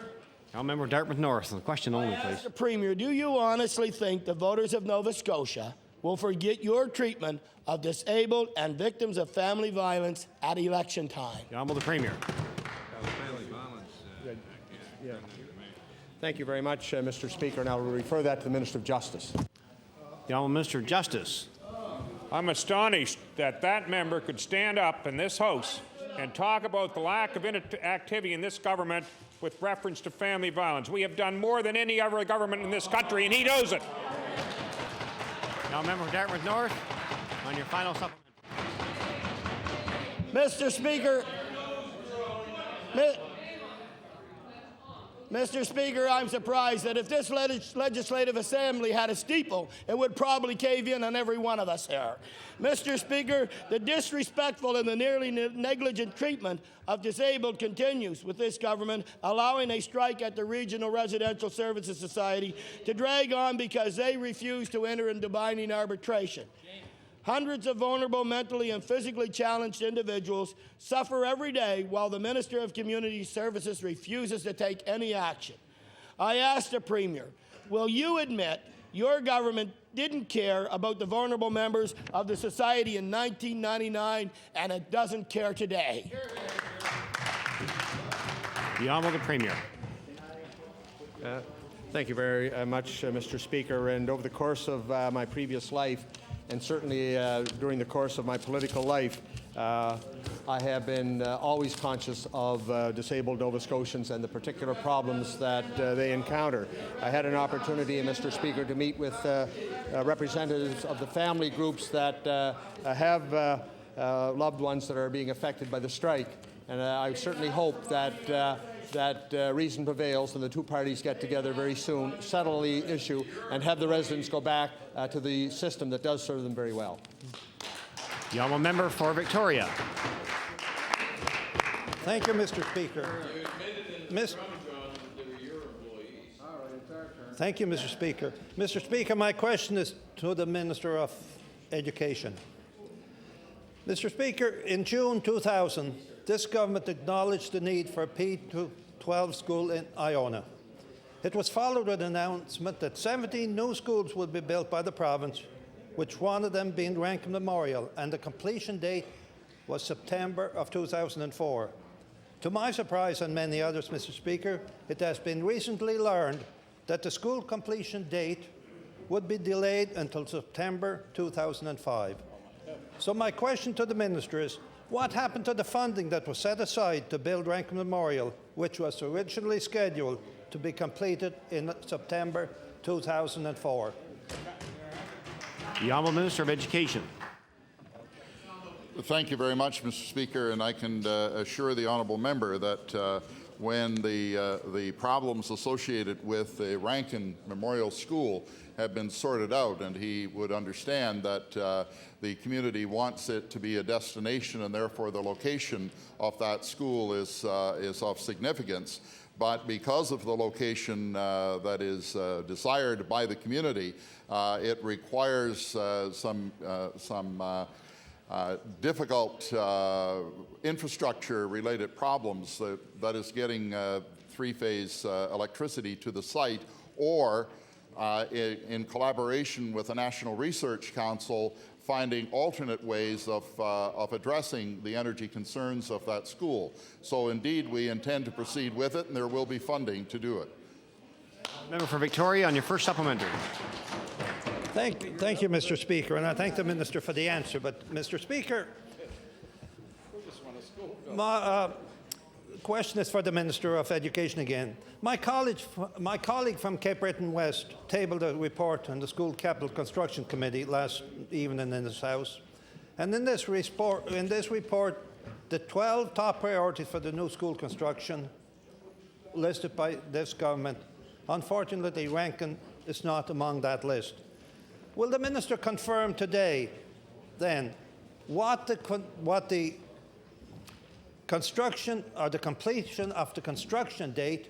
Honourable Member for Dartmouth North. The question only, please. Mr. Premier, do you honestly think the voters of Nova Scotia will forget your treatment of disabled and victims of family violence at election time? The Honourable the Premier. Thank you very much, Mr. Speaker, and I will refer that to the Minister of Justice. The Honourable Minister of Justice. I'm astonished that that member could stand up in this House and talk about the lack of activity in this government with reference to family violence. We have done more than any other government in this country, and he knows it. Now, Member for Dartmouth North, on your final supplement. Mr. Speaker, Mr. Speaker, I'm surprised that if this legislative assembly had a steeple, it would probably cave in on every one of us here. Mr. Speaker, the disrespectful and the nearly negligent treatment of disabled continues with this government allowing a strike at the Regional Residential Services Society to drag on because they refuse to enter into binding arbitration. Hundreds of vulnerable mentally and physically challenged individuals suffer every day while the Minister of Community Services refuses to take any action. I ask the Premier, will you admit your government didn't care about the vulnerable members of the society in 1999 and it doesn't care today? The Honourable the Premier. Thank you very much, Mr. Speaker. And over the course of my previous life, and certainly during the course of my political life, I have been always conscious of disabled Nova Scotians and the particular problems that they encounter. I had an opportunity, Mr. Speaker, to meet with representatives of the family groups that have loved ones that are being affected by the strike. And I certainly hope that reason prevails and the two parties get together very soon, settle the issue, and have the residents go back to the system that does serve them very well. The Honourable Member for Victoria. Thank you, Mr. Speaker. Thank you, Mr. Speaker. Mr. Speaker, my question is to the Minister of Education. Mr. Speaker, in June 2000, this government acknowledged the need for a P-12 school in Iona. It was followed with an announcement that 17 new schools would be built by the province, with one of them being Rankin Memorial, and the completion date was September of 2004. To my surprise and many others, Mr. Speaker, it has been recently learned that the school completion date would be delayed until September 2005. So my question to the Minister is, what happened to the funding that was set aside to build Rankin Memorial, which was originally scheduled to be completed in September 2004. The Honourable Minister of Education. Thank you very much, Mr. Speaker, and I can assure the honourable member that when the problems associated with the Rankin Memorial School have been sorted out, and he would understand that the community wants it to be a destination, and therefore the location of that school is of significance. But because of the location that is desired by the community, it requires some difficult infrastructure-related problems, that is getting three-phase electricity to the site, or in collaboration with the National Research Council, finding alternate ways of addressing the energy concerns of that school. So indeed, we intend to proceed with it, and there will be funding to do it. Member for Victoria, on your first supplementary. Thank you, Mr. Speaker, and I thank the Minister for the answer. But, Mr. Speaker, my question is for the Minister of Education again. My colleague from Cape Breton West tabled a report on the School Capital Construction Committee last evening in this House. And in this report, the 12 top priorities for the new school construction listed by this government, unfortunately, Rankin is not among that list. Will the Minister confirm today, then, what the construction or the completion of the construction date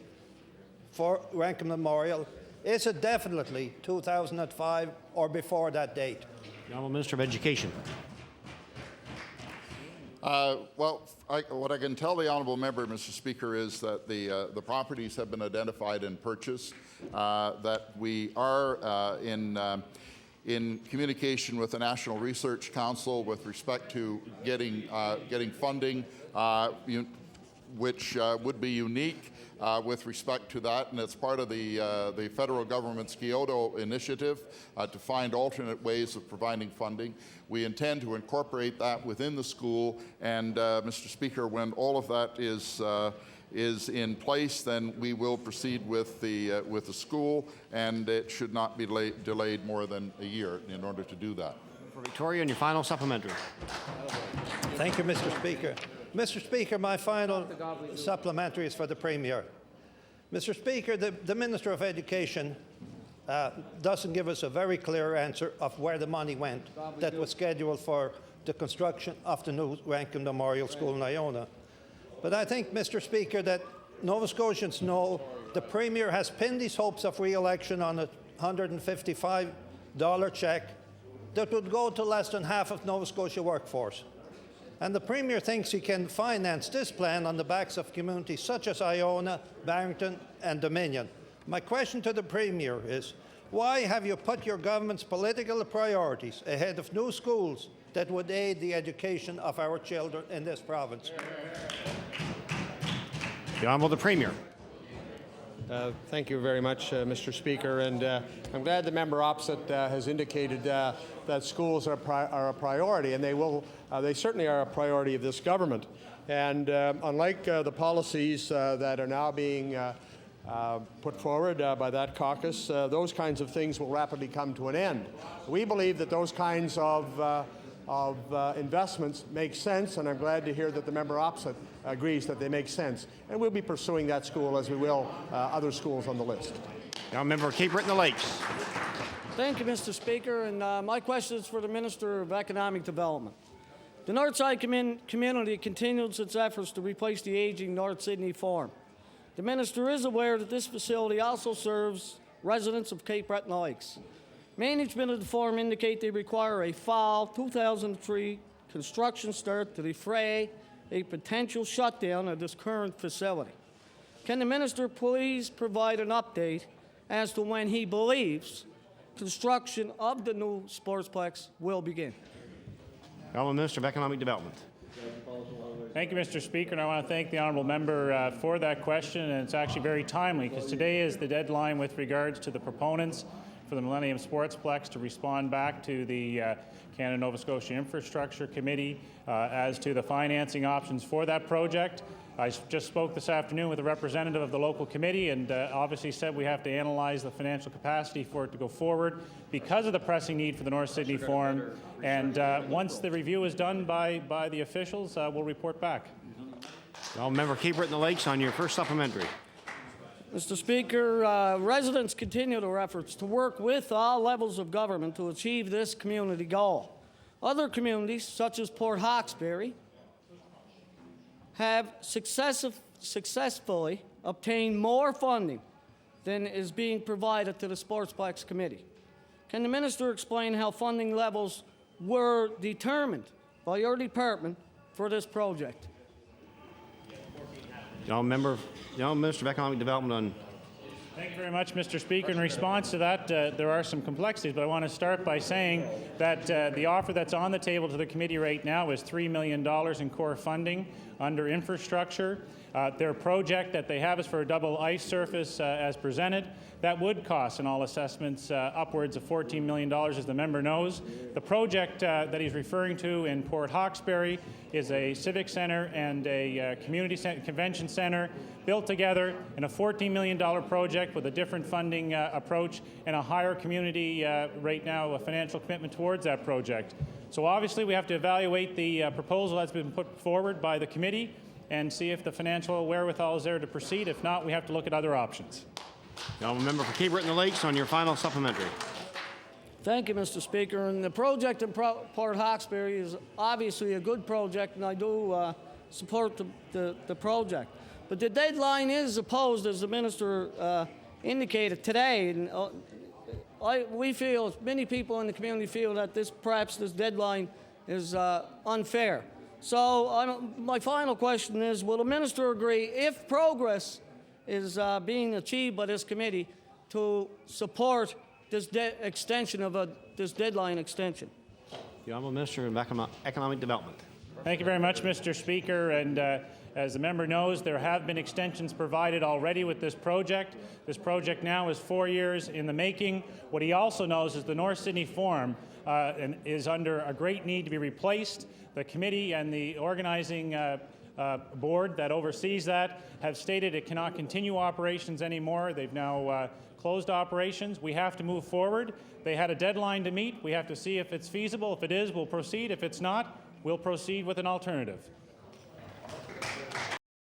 for Rankin Memorial? Is it definitely 2005 or before that date? The Honourable Minister of Education. What I can tell the honourable member, Mr. Speaker, is that the properties have been identified and purchased, that we are in communication with the National Research Council with respect to getting funding, which would be unique with respect to that, and it's part of the federal government's Kyoto initiative to find alternate ways of providing funding. We intend to incorporate that within the school, and Mr. Speaker, when all of that is in place, then we will proceed with the school, and it should not be delayed more than a year in order to do that. For Victoria, and your final supplementary. Thank you, Mr. Speaker. Mr. Speaker, my final supplementary is for the Premier. Mr. Speaker, the Minister of Education doesn't give us a very clear answer of where the money went that was scheduled for the construction of the new Rankin Memorial School in Iona. But I think, Mr. Speaker, that Nova Scotians know the Premier has pinned his hopes of re-election on a $155 cheque that would go to less than half of Nova Scotia workforce. And the Premier thinks he can finance this plan on the backs of communities such as Iona, Barrington and Dominion. My question to the Premier is, why have you put your government's political priorities ahead of new schools that would aid the education of our children in this province? The Honourable the Premier. Thank you very much, Mr. Speaker, and I'm glad the member opposite has indicated that schools are a priority, and they certainly are a priority of this government. And unlike the policies that are now being put forward by that caucus, those kinds of things will rapidly come to an end. We believe that those kinds of investments make sense, and I'm glad to hear that the member opposite agrees that they make sense. And we'll be pursuing that school as we will other schools on the list. Now, member of Cape Breton Lakes. Thank you, Mr. Speaker. And my question is for the Minister of Economic Development. The Northside community continues its efforts to replace the aging North Sydney Farm. The Minister is aware that this facility also serves residents of Cape Breton Lakes. Management of the farm indicate they require a fall 2003 construction start to defray a potential shutdown of this current facility. Can the Minister please provide an update as to when he believes construction of the new sportsplex will begin? Honourable Minister of Economic Development. Thank you, Mr. Speaker, and I want to thank the honourable member for that question, and it's actually very timely because today is the deadline with regards to the proponents for the Millennium Sportsplex to respond back to the Canada-Nova Scotia Infrastructure Committee as to the financing options for that project. I just spoke this afternoon with a representative of the local committee and obviously said we have to analyze the financial capacity for it to go forward because of the pressing need for the North Sydney Forum. And once the review is done by the officials, we'll report back. Member Keeper in the Lakes on your first supplementary. Mr. Speaker, residents continue their efforts to work with all levels of government to achieve this community goal. Other communities, such as Port Hawkesbury, have successfully obtained more funding than is being provided to the Sportsplex Committee. Can the Minister explain how funding levels were determined by your department for this project? Minister of Economic Development on. Thank you very much, Mr. Speaker. In response to that, there are some complexities, but I want to start by saying that the offer that's on the table to the committee right now is $3 million in core funding under infrastructure. Their project that they have is for a double ice surface as presented. That would cost, in all assessments, upwards of $14 million, as the member knows. The project that he's referring to in Port Hawkesbury is a civic center and a community convention center built together in a $14 million project with a different funding approach and a higher community, right now, a financial commitment towards that project. So obviously we have to evaluate the proposal that's been put forward by the committee and see if the financial wherewithal is there to proceed. If not, we have to look at other options. Member for Keeper in the Lakes on your final supplementary. Thank you, Mr. Speaker. And the project in Port Hawkesbury is obviously a good project, and I do support the project. But the deadline is opposed, as the Minister indicated today. And we feel, many people in the community feel that perhaps this deadline is unfair. So my final question is, will the Minister agree, if progress is being achieved by this committee, to support this extension of this deadline extension? The Honourable Minister of Economic Development. Thank you very much, Mr. Speaker. And as the member knows, there have been extensions provided already with this project. This project now is 4 years in the making. What he also knows is the North Sydney Forum is under a great need to be replaced. The committee and the organizing board that oversees that have stated it cannot continue operations anymore. They've now closed operations. We have to move forward. They had a deadline to meet. We have to see if it's feasible. If it is, we'll proceed. If it's not, we'll proceed with an alternative.